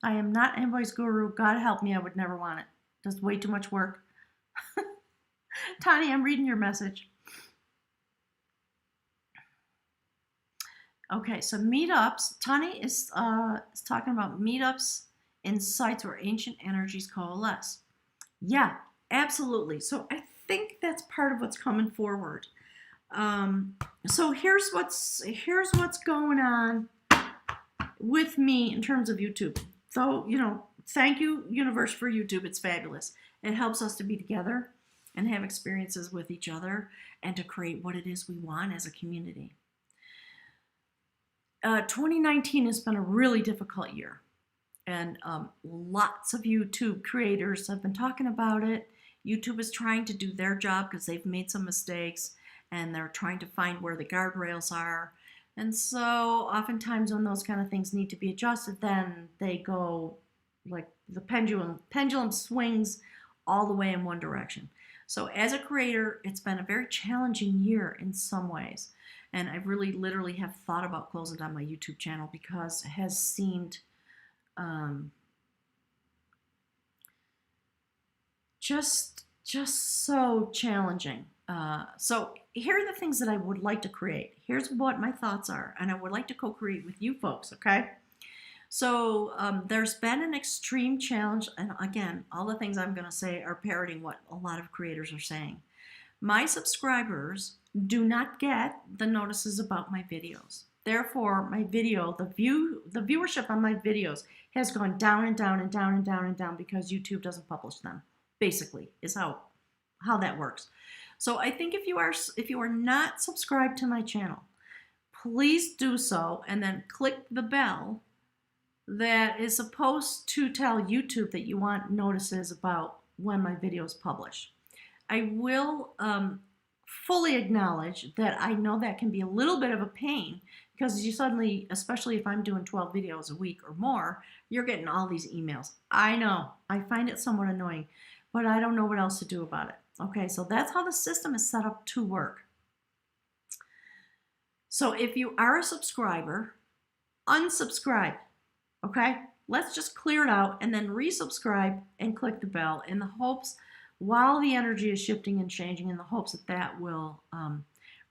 I am not anybody's guru. God help me, I would never want it. Just way too much work. Tani, I'm reading your message. Okay, so meetups. Tani is talking about meetups in sites where ancient energies coalesce. Yeah, absolutely. So I think that's part of what's coming forward. So here's what's going on with me in terms of YouTube. So, thank you, universe, for YouTube. It's fabulous. It helps us to be together and have experiences with each other and to create what it is we want as a community. 2019 has been a really difficult year, and lots of YouTube creators have been talking about it. YouTube is trying to do their job because they've made some mistakes, and they're trying to find where the guardrails are. And so oftentimes when those kind of things need to be adjusted, then they go like the pendulum swings all the way in one direction. So as a creator, it's been a very challenging year in some ways. And I really literally have thought about closing down my YouTube channel because it has seemed just so challenging. So here are the things that I would like to create. Here's what my thoughts are, and I would like to co-create with you folks, okay? So there's been an extreme challenge, and again, all the things I'm going to say are parroting what a lot of creators are saying. My subscribers do not get the notices about my videos. Therefore, my video, the viewership on my videos has gone down and down and down and down and down because YouTube doesn't publish them. Basically, is how that works. So I think if you are not subscribed to my channel, please do so and then click the bell that is supposed to tell YouTube that you want notices about when my videos publish. I will fully acknowledge that I know that can be a little bit of a pain because you suddenly, especially if I'm doing 12 videos a week or more, you're getting all these emails. I know, I find it somewhat annoying, but I don't know what else to do about it. Okay, so that's how the system is set up to work. So if you are a subscriber, unsubscribe, okay? Let's just clear it out and then resubscribe and click the bell in the hopes, while the energy is shifting and changing, in the hopes that that will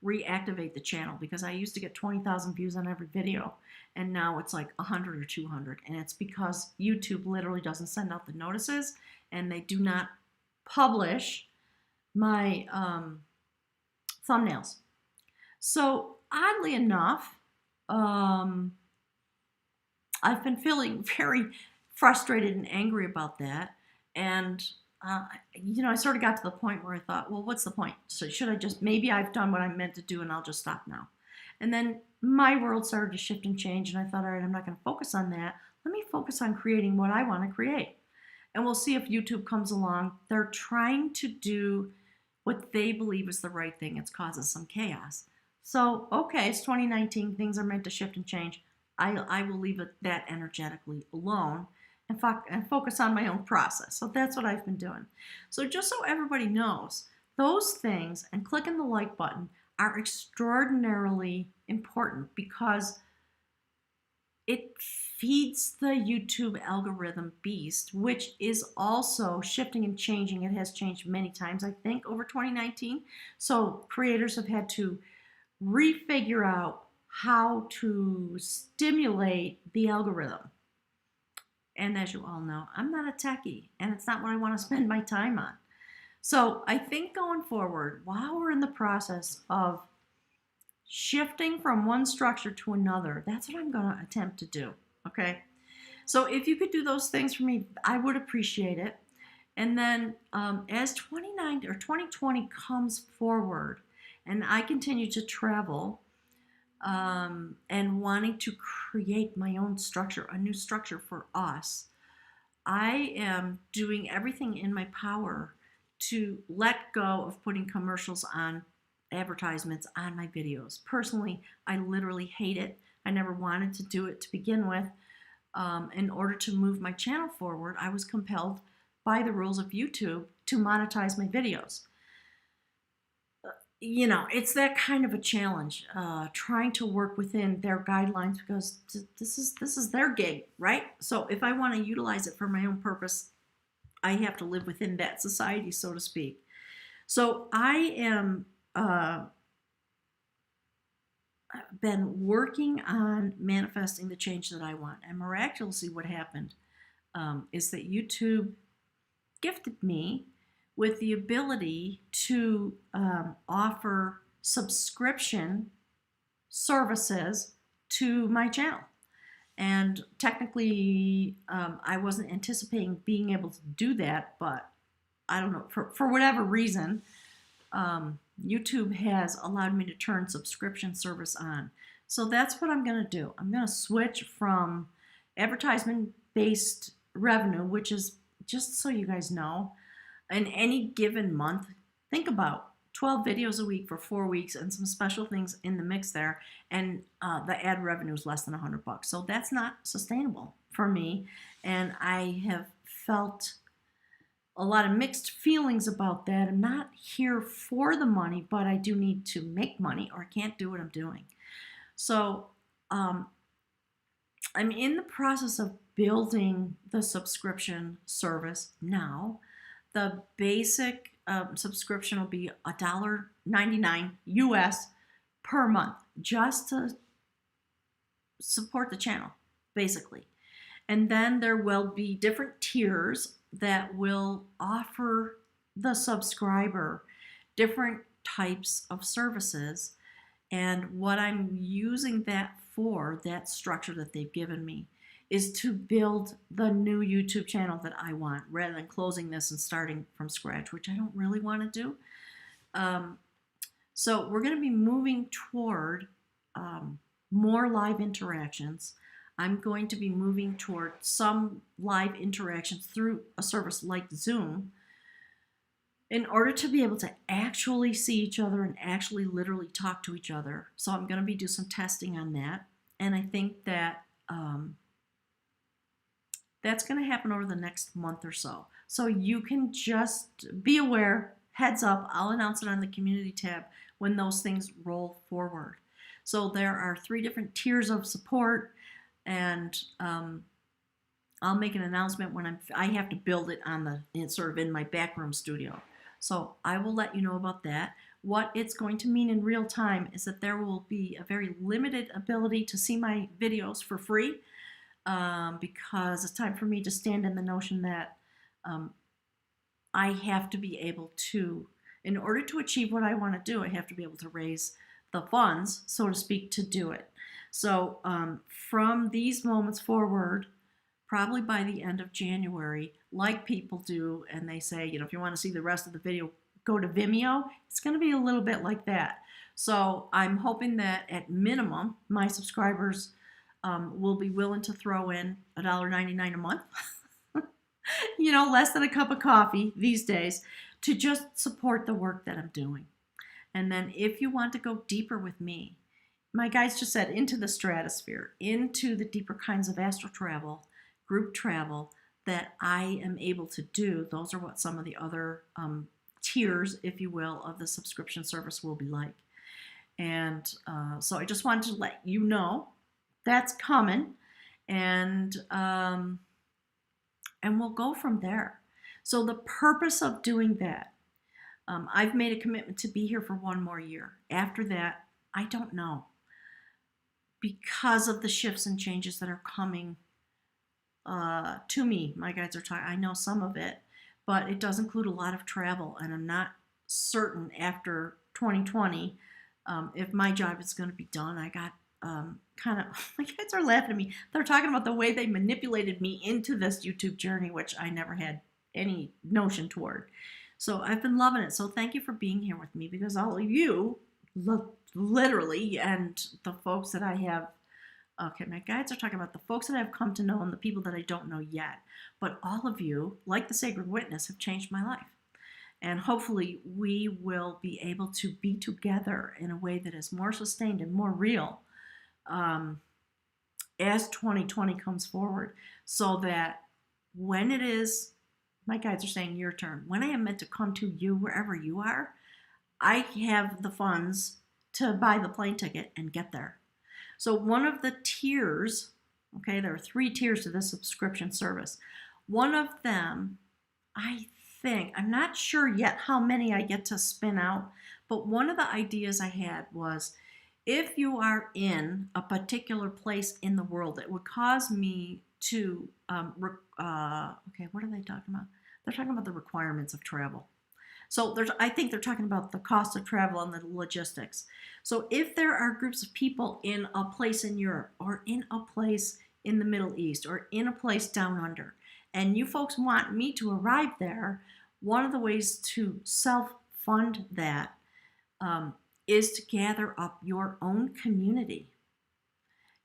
reactivate the channel, because I used to get 20,000 views on every video and now it's like 100 or 200, and it's because YouTube literally doesn't send out the notices and they do not publish my thumbnails. So oddly enough, I've been feeling very frustrated and angry about that, and I sort of got to the point where I thought, well, what's the point? So should I just, maybe I've done what I'm meant to do and I'll just stop now. And then my world started to shift and change, and I thought, all right, I'm not going to focus on that. Let me focus on creating what I want to create. And we'll see if YouTube comes along. They're trying to do what they believe is the right thing. It's causing some chaos. So, okay, it's 2019. Things are meant to shift and change. I will leave it that energetically alone and focus on my own process. So that's what I've been doing. So just so everybody knows, those things and clicking the like button are extraordinarily important because it feeds the YouTube algorithm beast, which is also shifting and changing. It has changed many times, I think, over 2019. So creators have had to refigure out how to stimulate the algorithm. And as you all know, I'm not a techie, and it's not what I want to spend my time on. So I think going forward, while we're in the process of shifting from one structure to another, that's what I'm going to attempt to do, okay? So if you could do those things for me, I would appreciate it. And then as 2020 comes forward and I continue to travel, and wanting to create my own structure, a new structure for us. I am doing everything in my power to let go of putting commercials on, advertisements on my videos. Personally, I literally hate it. I never wanted to do it to begin with. In order to move my channel forward, I was compelled by the rules of YouTube to monetize my videos. You know, it's that kind of a challenge, trying to work within their guidelines, because this is their gig, right? So if I want to utilize it for my own purpose, I have to live within that society, so to speak. So I am been working on manifesting the change that I want, and miraculously, what happened is that YouTube gifted me with the ability to offer subscription services to my channel. And technically, I wasn't anticipating being able to do that, but I don't know, for whatever reason, YouTube has allowed me to turn subscription service on. So that's what I'm going to do. I'm going to switch from advertisement-based revenue, which is, just so you guys know, in any given month, think about 12 videos a week for 4 weeks and some special things in the mix there, and the ad revenue is less than $100. So that's not sustainable for me, and I have felt a lot of mixed feelings about that. I'm not here for the money, but I do need to make money or I can't do what I'm doing. So I'm in the process of building the subscription service now. The basic subscription will be $1.99 US per month, just to support the channel, basically. And then there will be different tiers that will offer the subscriber different types of services. And what I'm using that for, that structure that they've given me, is to build the new YouTube channel that I want, rather than closing this and starting from scratch, which I don't really want to do. So we're going to be moving toward more live interactions. I'm going to be moving toward some live interactions through a service like Zoom, in order to be able to actually see each other and actually literally talk to each other. So I'm going to be doing some testing on that. And I think that that's going to happen over the next month or so. So you can just be aware, heads up, I'll announce it on the community tab when those things roll forward. So there are 3 different tiers of support, and I'll make an announcement when I have to build it on sort of in my backroom studio. So I will let you know about that. What it's going to mean in real time is that there will be a very limited ability to see my videos for free, because it's time for me to stand in the notion that I have to be able to, in order to achieve what I want to do, I have to be able to raise the funds, so to speak, to do it. So from these moments forward, probably by the end of January, like people do, and they say, you know, if you want to see the rest of the video, go to Vimeo. It's going to be a little bit like that. So I'm hoping that at minimum, my subscribers will be willing to throw in $1.99 a month, you know, less than a cup of coffee these days, to just support the work that I'm doing. And then if you want to go deeper with me, my guides just said, into the stratosphere, into the deeper kinds of astral travel, group travel that I am able to do. Those are what some of the other tiers, if you will, of the subscription service will be like. And so I just wanted to let you know that's coming, and we'll go from there. So the purpose of doing that, I've made a commitment to be here for 1 more year. After that, I don't know, because of the shifts and changes that are coming to me. My guides are talking, I know some of it, but it does include a lot of travel, and I'm not certain after 2020 if my job is going to be done. I got kind of, my guides are laughing at me. They're talking about the way they manipulated me into this YouTube journey, which I never had any notion toward. So I've been loving it. So thank you for being here with me, because all of you literally, and the folks that I have, okay, my guides are talking about the folks that I've come to know and the people that I don't know yet. But all of you, like the Sacred Witness, have changed my life. And hopefully we will be able to be together in a way that is more sustained and more real as 2020 comes forward, so that when it is, my guides are saying your turn, when I am meant to come to you wherever you are, I have the funds to buy the plane ticket and get there. So one of the tiers, okay, there are 3 tiers to this subscription service. One of them, I think, I'm not sure yet how many I get to spin out, but one of the ideas I had was, if you are in a particular place in the world that would cause me to, okay, what are they talking about? They're talking about the requirements of travel. So I think they're talking about the cost of travel and the logistics. So if there are groups of people in a place in Europe, or in a place in the Middle East, or in a place down under, and you folks want me to arrive there, one of the ways to self-fund that is to gather up your own community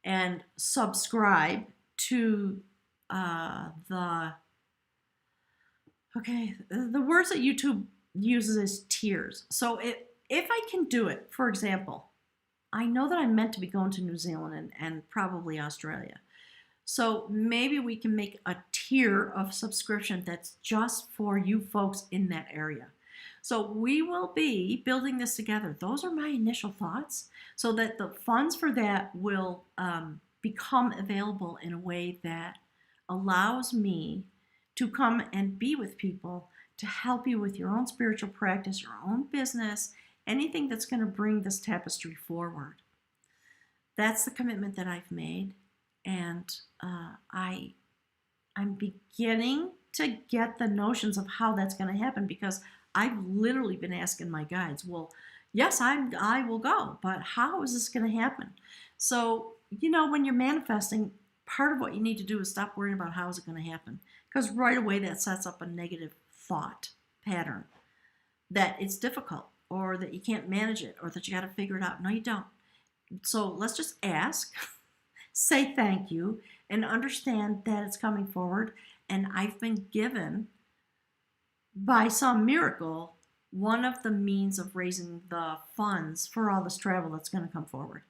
and subscribe to the words that YouTube uses as tiers. So if I can do it, for example, I know that I'm meant to be going to New Zealand and probably Australia. So maybe we can make a tier of subscription that's just for you folks in that area. So we will be building this together. Those are my initial thoughts, so that the funds for that will become available in a way that allows me to come and be with people to help you with your own spiritual practice, your own business, anything that's going to bring this tapestry forward. That's the commitment that I've made, and I'm beginning to get the notions of how that's going to happen, because I've literally been asking my guides, well, yes, I will go, but how is this going to happen? So, when you're manifesting, part of what you need to do is stop worrying about how is it going to happen, because right away that sets up a negative thought pattern that it's difficult, or that you can't manage it, or that you got to figure it out. No, you don't. So let's just ask, say thank you, and understand that it's coming forward. And I've been given, by some miracle, one of the means of raising the funds for all this travel that's going to come forward.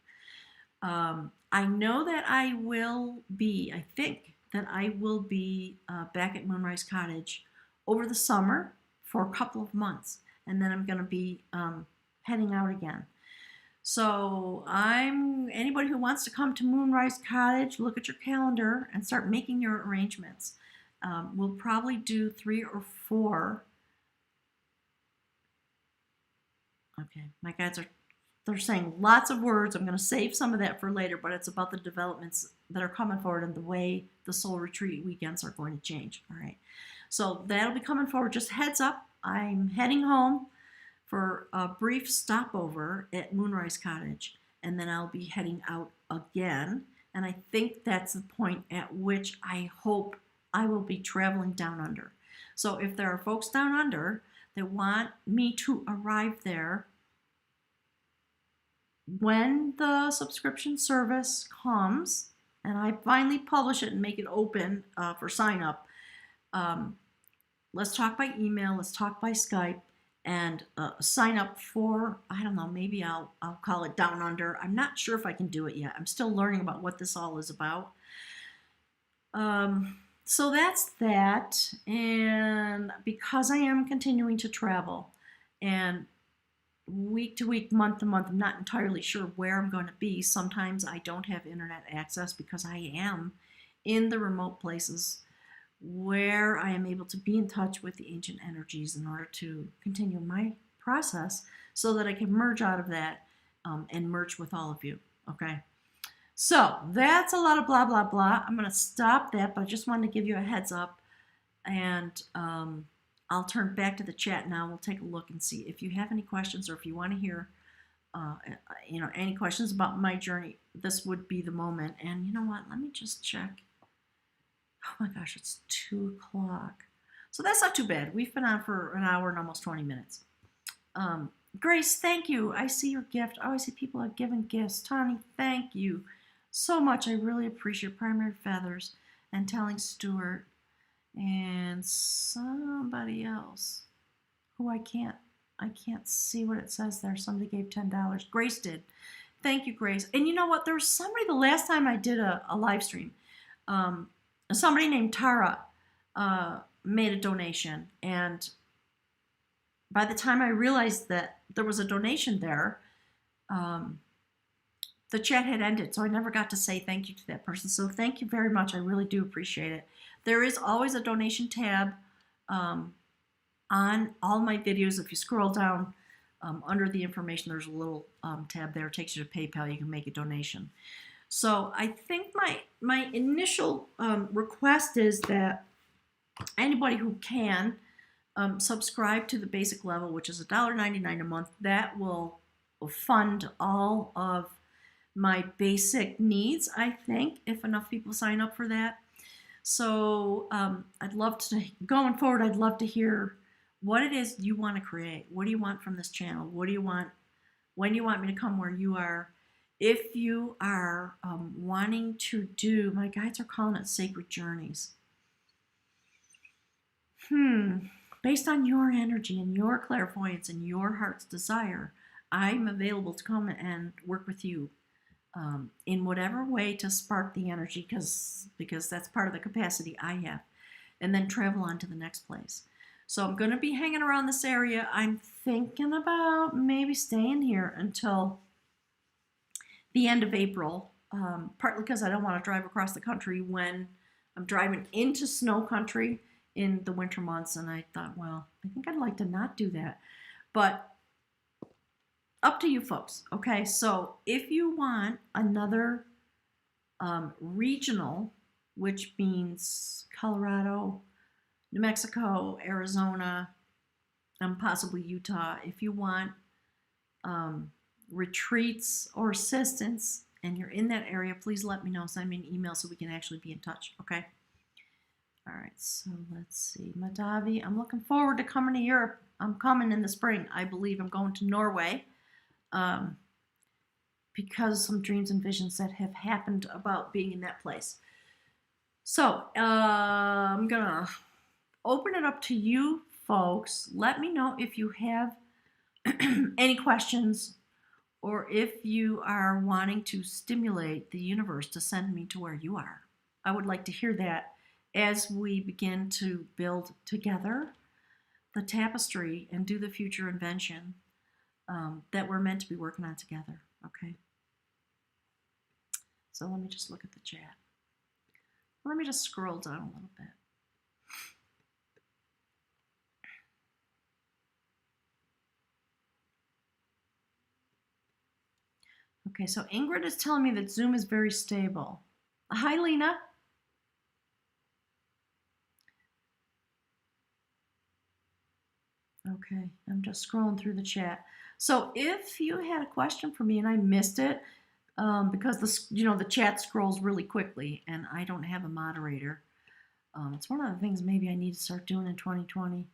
I know that I think that I will be back at Moonrise Cottage over the summer for a couple of months, and then I'm going to be heading out again. So anybody who wants to come to Moonrise Cottage, look at your calendar and start making your arrangements. We'll probably do 3 or 4. Okay, my guides they're saying lots of words. I'm going to save some of that for later, but it's about the developments that are coming forward and the way the soul retreat weekends are going to change. All right, so that'll be coming forward. Just heads up, I'm heading home for a brief stopover at Moonrise Cottage, and then I'll be heading out again. And I think that's the point at which I hope I will be traveling down under. So if there are folks down under that want me to arrive there when the subscription service comes, and I finally publish it and make it open for sign up, let's talk by email, let's talk by Skype, and sign up for, I don't know, maybe I'll call it Down Under. I'm not sure if I can do it yet. I'm still learning about what this all is about. So that's that. And because I am continuing to travel, and week to week, month to month, I'm not entirely sure where I'm going to be. Sometimes I don't have internet access because I am in the remote places where I am able to be in touch with the ancient energies in order to continue my process, so that I can merge out of that and merge with all of you. Okay, so that's a lot of blah blah blah. I'm going to stop that, but I just wanted to give you a heads up, and I'll turn back to the chat now. We'll take a look and see if you have any questions, or if you want to hear any questions about my journey. This would be the moment. And you know what, let me just check. Oh my gosh, it's 2 o'clock. So that's not too bad. We've been on for an hour and almost 20 minutes. Grace, thank you. I see your gift. Oh, I see people have given gifts. Tawny, thank you so much. I really appreciate Primary Feathers and telling Stuart and somebody else who I can't see what it says there. Somebody gave $10. Grace did. Thank you, Grace. And you know what? There was somebody the last time I did a live stream. Somebody named Tara made a donation, and by the time I realized that there was a donation there, the chat had ended, so I never got to say thank you to that person. So thank you very much. I really do appreciate it. There is always a donation tab on all my videos. If you scroll down under the information, there's a little tab there. It takes you to PayPal. You can make a donation. So I think my initial request is that anybody who can subscribe to the basic level, which is $1.99 a month. That will fund all of my basic needs, I think, if enough people sign up for that. So I'd love to, going forward, I'd love to hear what it is you want to create. What do you want from this channel? What do you want? When do you want me to come where you are? If you are wanting to do, my guides are calling it sacred journeys. Based on your energy and your clairvoyance and your heart's desire, I'm available to come and work with you in whatever way to spark the energy, because that's part of the capacity I have, and then travel on to the next place. So I'm going to be hanging around this area. I'm thinking about maybe staying here until the end of April, partly because I don't want to drive across the country when I'm driving into snow country in the winter months, and I thought, well, I think I'd like to not do that. But up to you folks, okay? So if you want another regional, which means Colorado, New Mexico, Arizona, and possibly Utah, if you want retreats or assistance and you're in that area, please let me know. Send me an email so we can actually be in touch, okay? All right, so let's see. Madavi, I'm looking forward to coming to Europe. I'm coming in the spring. I believe I'm going to Norway because of some dreams and visions that have happened about being in that place. So I'm going to open it up to you folks. Let me know if you have any questions or if you are wanting to stimulate the universe to send me to where you are. I would like to hear that as we begin to build together the tapestry and do the future invention that we're meant to be working on together, okay? So let me just look at the chat. Let me just scroll down a little bit. Okay, so Ingrid is telling me that Zoom is very stable. Hi, Lena. Okay, I'm just scrolling through the chat. So if you had a question for me and I missed it, because the chat scrolls really quickly and I don't have a moderator, it's one of the things maybe I need to start doing in 2020.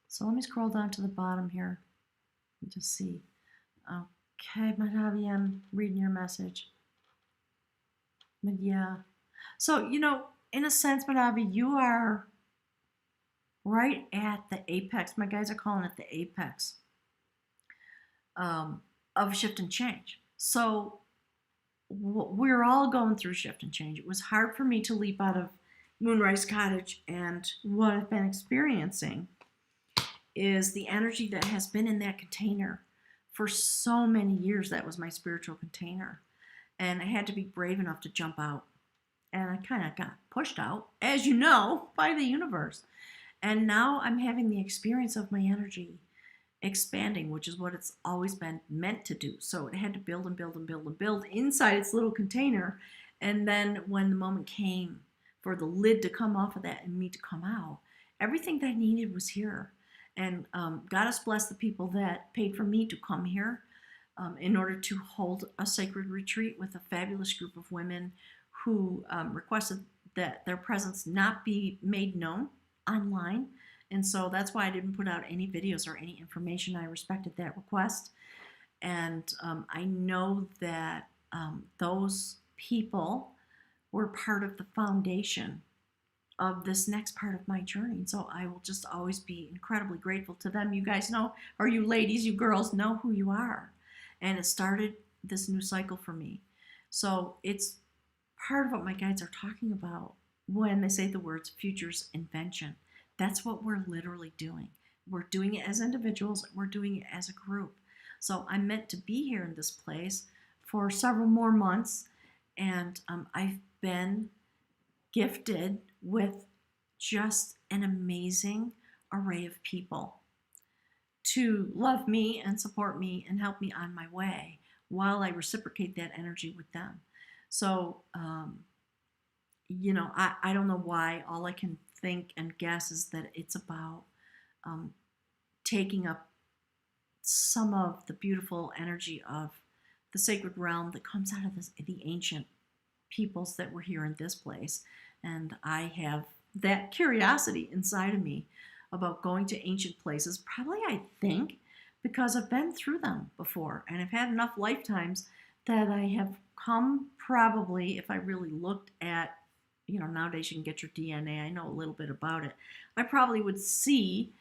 So let me scroll down to the bottom here and just see. Okay, Madhavi, I'm reading your message. But yeah, so in a sense, Madhavi, you are right at the apex. My guys are calling it the apex of shift and change. So we're all going through shift and change. It was hard for me to leap out of Moonrise Cottage, and what I've been experiencing is the energy that has been in that container for so many years. That was my spiritual container, and I had to be brave enough to jump out, and I kind of got pushed out, as you know, by the universe. And now I'm having the experience of my energy expanding, which is what it's always been meant to do. So it had to build and build and build and build inside its little container. And then when the moment came for the lid to come off of that and me to come out, everything that I needed was here. And Goddess bless the people that paid for me to come here in order to hold a sacred retreat with a fabulous group of women who requested that their presence not be made known online And so that's why I didn't put out any videos or any information. I respected that request. And I know that those people were part of the foundation of this next part of my journey. And so I will just always be incredibly grateful to them. You guys know, or you ladies, you girls know who you are. And it started this new cycle for me. So it's part of what my guides are talking about when they say the words futures invention. That's what we're literally doing. We're doing it as individuals, we're doing it as a group. So I'm meant to be here in this place for several more months, and I've been gifted with just an amazing array of people to love me and support me and help me on my way while I reciprocate that energy with them. So, I don't know why. All I can think and guess is that it's about taking up some of the beautiful energy of the sacred realm that comes out of the ancient peoples that were here in this place. And I have that curiosity inside of me about going to ancient places, probably, I think, because I've been through them before and I've had enough lifetimes that I have come, probably, if I really looked at, nowadays you can get your DNA, I know a little bit about it, I probably would see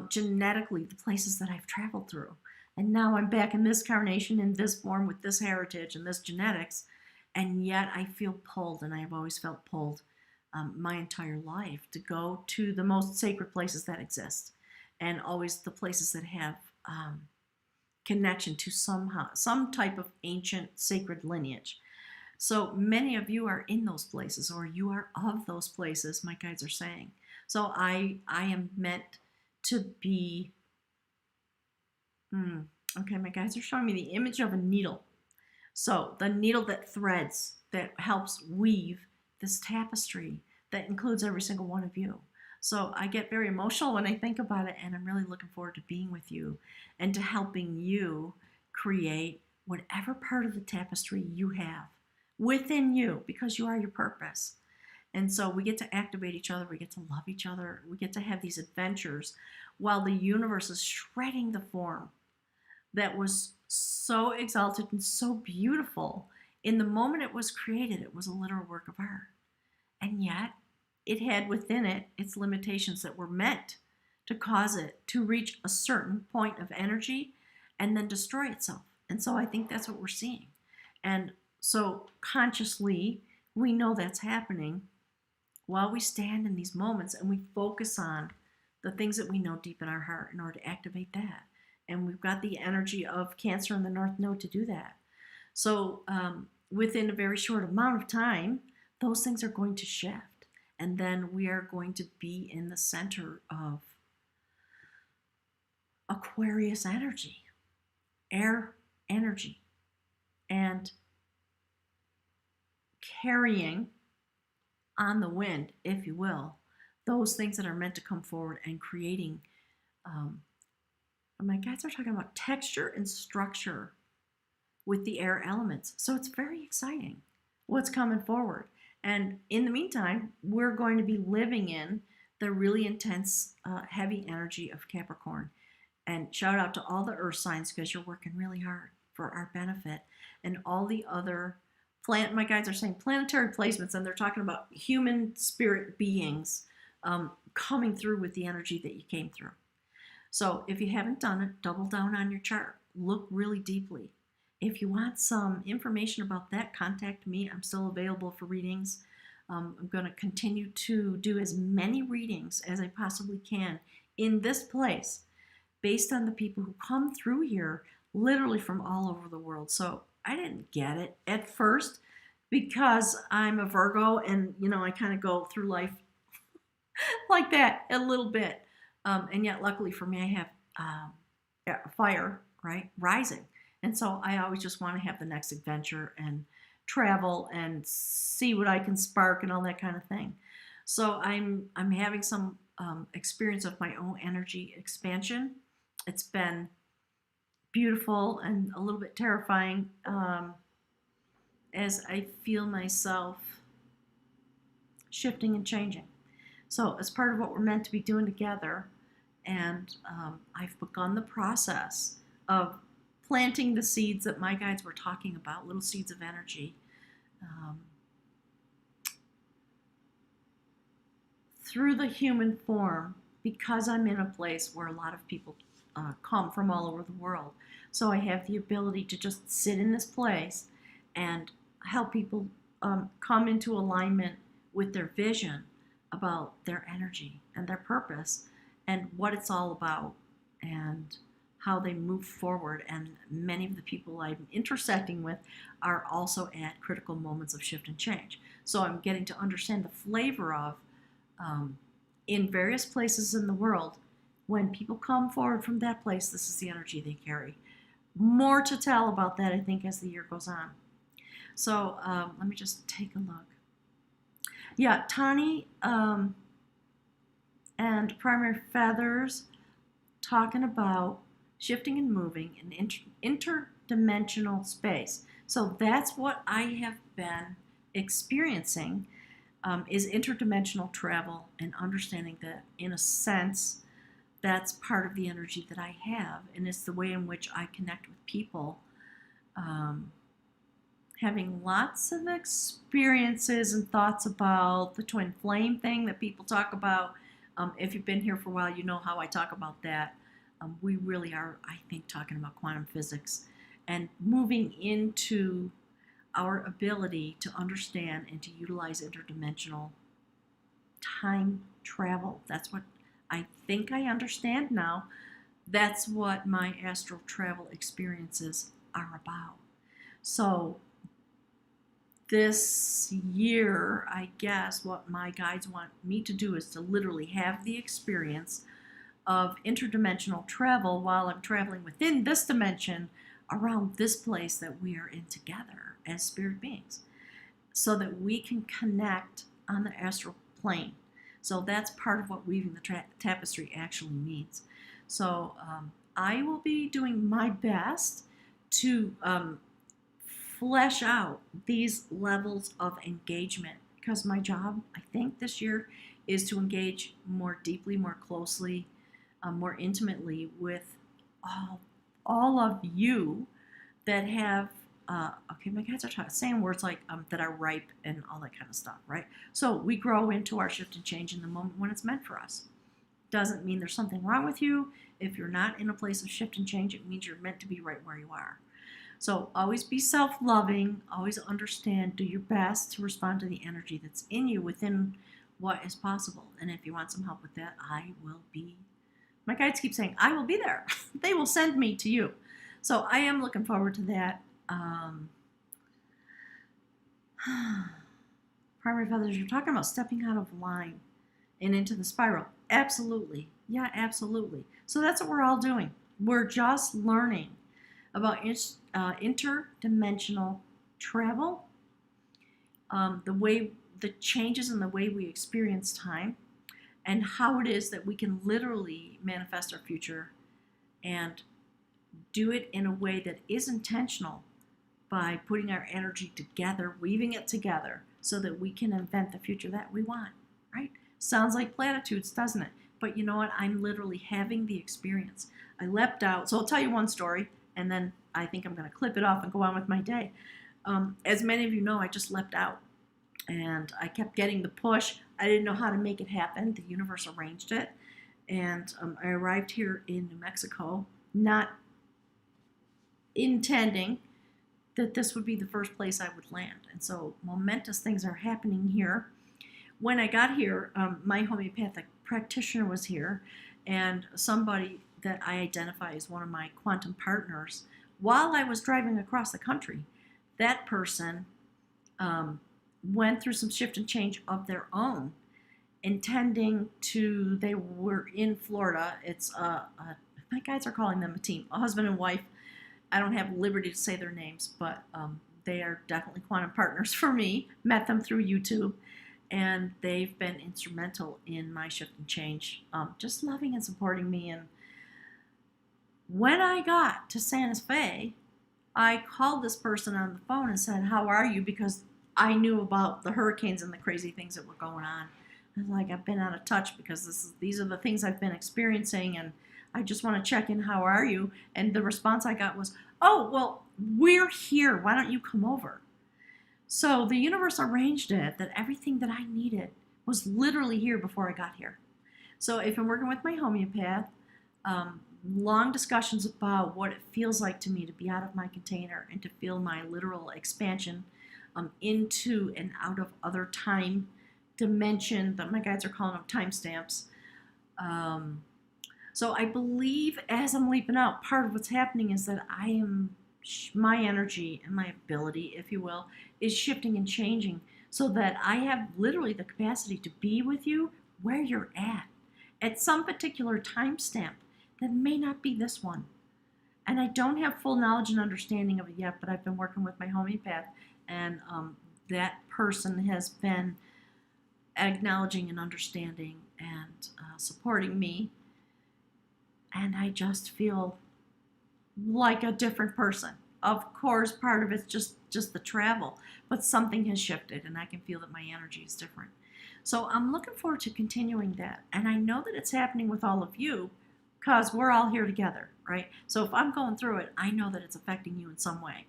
genetically the places that I've traveled through. And now I'm back in this carnation, in this form, with this heritage and this genetics, and yet I feel pulled, and I've always felt pulled my entire life to go to the most sacred places that exist, and always the places that have connection to some type of ancient sacred lineage. So many of you are in those places, or you are of those places, my guides are saying. So I am meant to be, okay, my guides are showing me the image of a needle. So the needle that threads, that helps weave this tapestry that includes every single one of you. So I get very emotional when I think about it, and I'm really looking forward to being with you and to helping you create whatever part of the tapestry you have within you, because you are your purpose. And so we get to activate each other, we get to love each other, we get to have these adventures while the universe is shredding the form that was so exalted and so beautiful. In the moment it was created, it was a literal work of art. And yet, it had within it its limitations that were meant to cause it to reach a certain point of energy and then destroy itself. And so I think that's what we're seeing. And so consciously, we know that's happening while we stand in these moments and we focus on the things that we know deep in our heart in order to activate that. And we've got the energy of Cancer in the North Node to do that. So within a very short amount of time, those things are going to shift. And then we are going to be in the center of Aquarius energy, air energy, and carrying on the wind, if you will, those things that are meant to come forward and creating, my guides are talking about texture and structure with the air elements. So it's very exciting what's coming forward. And in the meantime, we're going to be living in the really intense, heavy energy of Capricorn. And shout out to all the earth signs, because you're working really hard for our benefit. And all the other my guides are saying planetary placements, and they're talking about human spirit beings coming through with the energy that you came through. So if you haven't done it, double down on your chart. Look really deeply. If you want some information about that, contact me. I'm still available for readings. I'm going to continue to do as many readings as I possibly can in this place based on the people who come through here literally from all over the world. So I didn't get it at first because I'm a Virgo and, I kind of go through life like that a little bit. And yet, luckily for me, I have fire, right, rising. And so I always just want to have the next adventure and travel and see what I can spark and all that kind of thing. So I'm having some experience of my own energy expansion. It's been beautiful and a little bit terrifying as I feel myself shifting and changing. So as part of what we're meant to be doing together, And I've begun the process of planting the seeds that my guides were talking about, little seeds of energy. Through the human form, because I'm in a place where a lot of people come from all over the world. So I have the ability to just sit in this place and help people come into alignment with their vision about their energy and their purpose and what it's all about and how they move forward. And many of the people I'm intersecting with are also at critical moments of shift and change. So I'm getting to understand the flavor of, in various places in the world, when people come forward from that place, this is the energy they carry. More to tell about that, I think, as the year goes on. So let me just take a look. Yeah, Tani and Primary Feathers talking about shifting and moving in interdimensional space. So that's what I have been experiencing, is interdimensional travel and understanding that, in a sense, that's part of the energy that I have, and it's the way in which I connect with people. Having lots of experiences and thoughts about the twin flame thing that people talk about. If you've been here for a while, you know how I talk about that. We really are, I think, talking about quantum physics and moving into our ability to understand and to utilize interdimensional time travel. That's what I think I understand now. That's what my astral travel experiences are about. So this year, I guess what my guides want me to do is to literally have the experience of interdimensional travel while I'm traveling within this dimension around this place that we are in together as spirit beings, so that we can connect on the astral plane. So that's part of what weaving the tapestry actually means. So I will be doing my best to flesh out these levels of engagement, because my job, I think, this year is to engage more deeply, more closely, more intimately with all of you that have, okay, my guides are saying words like that are ripe and all that kind of stuff, right? So we grow into our shift and change in the moment when it's meant for us. Doesn't mean there's something wrong with you. If you're not in a place of shift and change, it means you're meant to be right where you are. So always be self-loving, always understand, do your best to respond to the energy that's in you within what is possible. And if you want some help with that, I will be, my guides keep saying, I will be there. They will send me to you. So I am looking forward to that. Primary Feathers, you're talking about stepping out of line and into the spiral. Absolutely. Yeah, absolutely. So that's what we're all doing. We're just learning about interdimensional travel, the changes in the way we experience time, and how it is that we can literally manifest our future and do it in a way that is intentional by putting our energy together, weaving it together so that we can invent the future that we want, right? Sounds like platitudes, doesn't it? But you know what? I'm literally having the experience. I leapt out. So I'll tell you one story, and then I think I'm going to clip it off and go on with my day. As many of you know, I just leapt out, and I kept getting the push. I didn't know how to make it happen. The universe arranged it, and I arrived here in New Mexico, not intending that this would be the first place I would land. And so momentous things are happening here. When I got here, my homeopathic practitioner was here, and somebody that I identify as one of my quantum partners, while I was driving across the country, that person went through some shift and change of their own, intending to, they were in Florida. It's, my guides are calling them a team, a husband and wife. I don't have liberty to say their names, but they are definitely quantum partners for me. Met them through YouTube, and they've been instrumental in my shift and change, just loving and supporting me. And when I got to Santa Fe, I called this person on the phone and said, how are you? Because I knew about the hurricanes and the crazy things that were going on. It's like I've been out of touch because these are the things I've been experiencing, and I just want to check in. How are you? And the response I got was, oh, well, we're here. Why don't you come over? So the universe arranged it that everything that I needed was literally here before I got here. So if I'm working with my homeopath, long discussions about what it feels like to me to be out of my container and to feel my literal expansion into and out of other time dimension that my guides are calling them timestamps. So I believe as I'm leaping out, part of what's happening is that my energy and my ability, if you will, is shifting and changing so that I have literally the capacity to be with you where you're at some particular timestamp that may not be this one. And I don't have full knowledge and understanding of it yet, but I've been working with my homeopath, and that person has been acknowledging and understanding and supporting me. And I just feel like a different person. Of course, part of it's just the travel, but something has shifted, and I can feel that my energy is different. So I'm looking forward to continuing that. And I know that it's happening with all of you because we're all here together, right? So if I'm going through it, I know that it's affecting you in some way.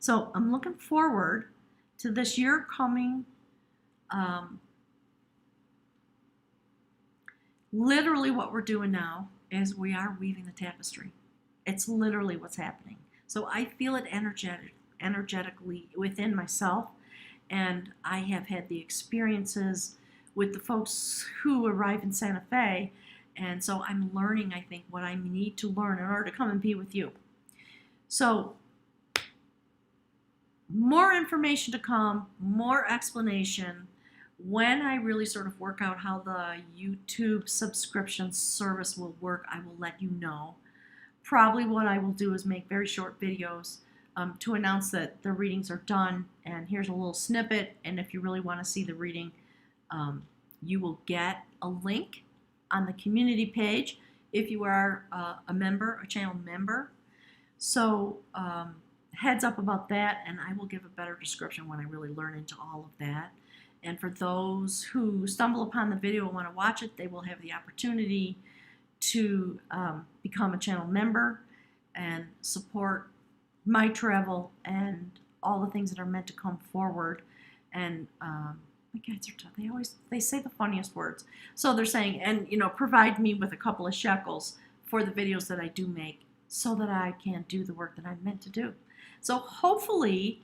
So I'm looking forward to this year coming. Literally what we're doing now is we are weaving the tapestry. It's literally what's happening. So I feel it energetically within myself, and I have had the experiences with the folks who arrive in Santa Fe, and so I'm learning, I think, what I need to learn in order to come and be with you. So more information to come, more explanation. When I really sort of work out how the YouTube subscription service will work, I will let you know. Probably what I will do is make very short videos to announce that the readings are done, and here's a little snippet, and if you really want to see the reading, you will get a link on the community page if you are a member, a channel member. So heads up about that, and I will give a better description when I really learn into all of that. And for those who stumble upon the video and want to watch it, they will have the opportunity to become a channel member and support my travel and all the things that are meant to come forward. And my guides are they say the funniest words. So they're saying, and provide me with a couple of shekels for the videos that I do make so that I can do the work that I'm meant to do. So hopefully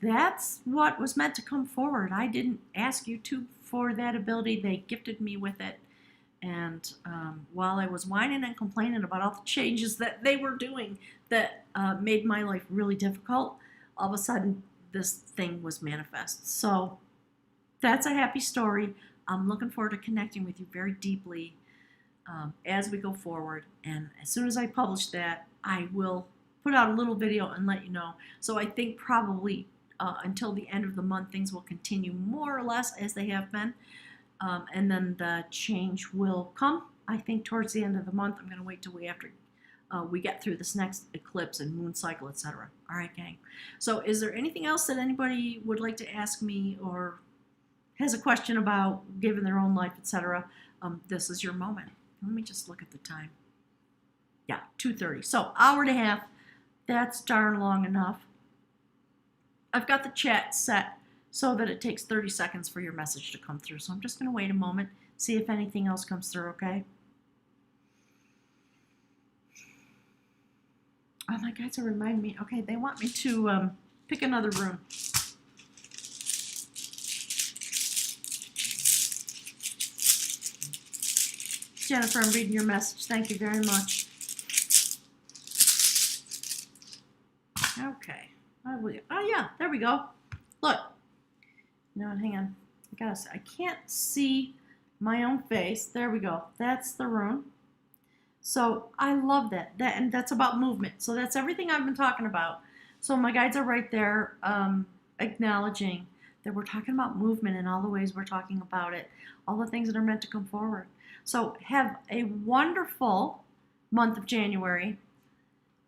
that's what was meant to come forward. I didn't ask YouTube for that ability. They gifted me with it. And while I was whining and complaining about all the changes that they were doing that made my life really difficult, all of a sudden this thing was manifest. So that's a happy story. I'm looking forward to connecting with you very deeply as we go forward. And as soon as I publish that, I will put out a little video and let you know. So I think probably until the end of the month, things will continue more or less as they have been. And then the change will come, I think, towards the end of the month. I'm going to wait till after we get through this next eclipse and moon cycle, etc. All right, gang. So is there anything else that anybody would like to ask me or has a question about given their own life, etc.? This is your moment. Let me just look at the time. Yeah, 2:30. So hour and a half. That's darn long enough. I've got the chat set so that it takes 30 seconds for your message to come through. So I'm just going to wait a moment, see if anything else comes through, okay? Oh, my guides are reminding me. Okay, they want me to pick another room. Jennifer, I'm reading your message. Thank you very much. Okay. Oh, yeah, there we go. Look. You know what, hang on. I can't see my own face. There we go. That's the rune. So I love that. And that's about movement. So that's everything I've been talking about. So my guides are right there acknowledging that we're talking about movement in all the ways we're talking about it, all the things that are meant to come forward. So have a wonderful month of January.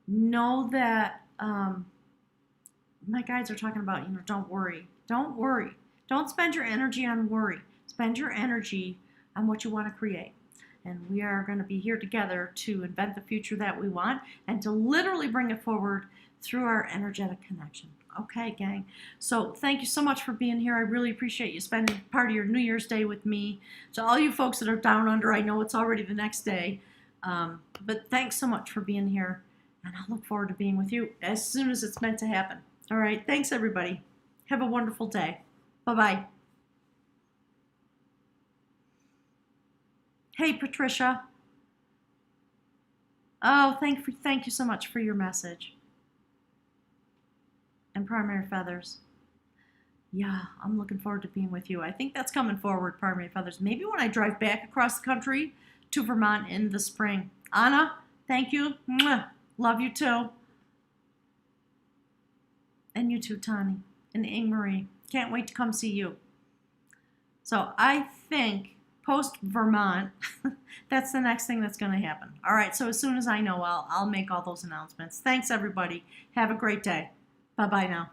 Know that my guides are talking about, don't worry. Don't worry. Don't spend your energy on worry. Spend your energy on what you want to create. And we are going to be here together to invent the future that we want and to literally bring it forward through our energetic connection. Okay, gang. So thank you so much for being here. I really appreciate you spending part of your New Year's Day with me. To all you folks that are down under, I know it's already the next day. But thanks so much for being here. And I look forward to being with you as soon as it's meant to happen. All right. Thanks, everybody. Have a wonderful day. Bye-bye. Hey, Patricia. Oh, thank you so much for your message. And primary feathers. Yeah, I'm looking forward to being with you. I think that's coming forward, primary feathers. Maybe when I drive back across the country to Vermont in the spring. Anna, thank you. Mwah. Love you too. And you too, Tani. And Marie. Can't wait to come see you. So I think post Vermont, that's the next thing that's going to happen. All right, so as soon as I know, I'll make all those announcements. Thanks, everybody. Have a great day. Bye-bye now.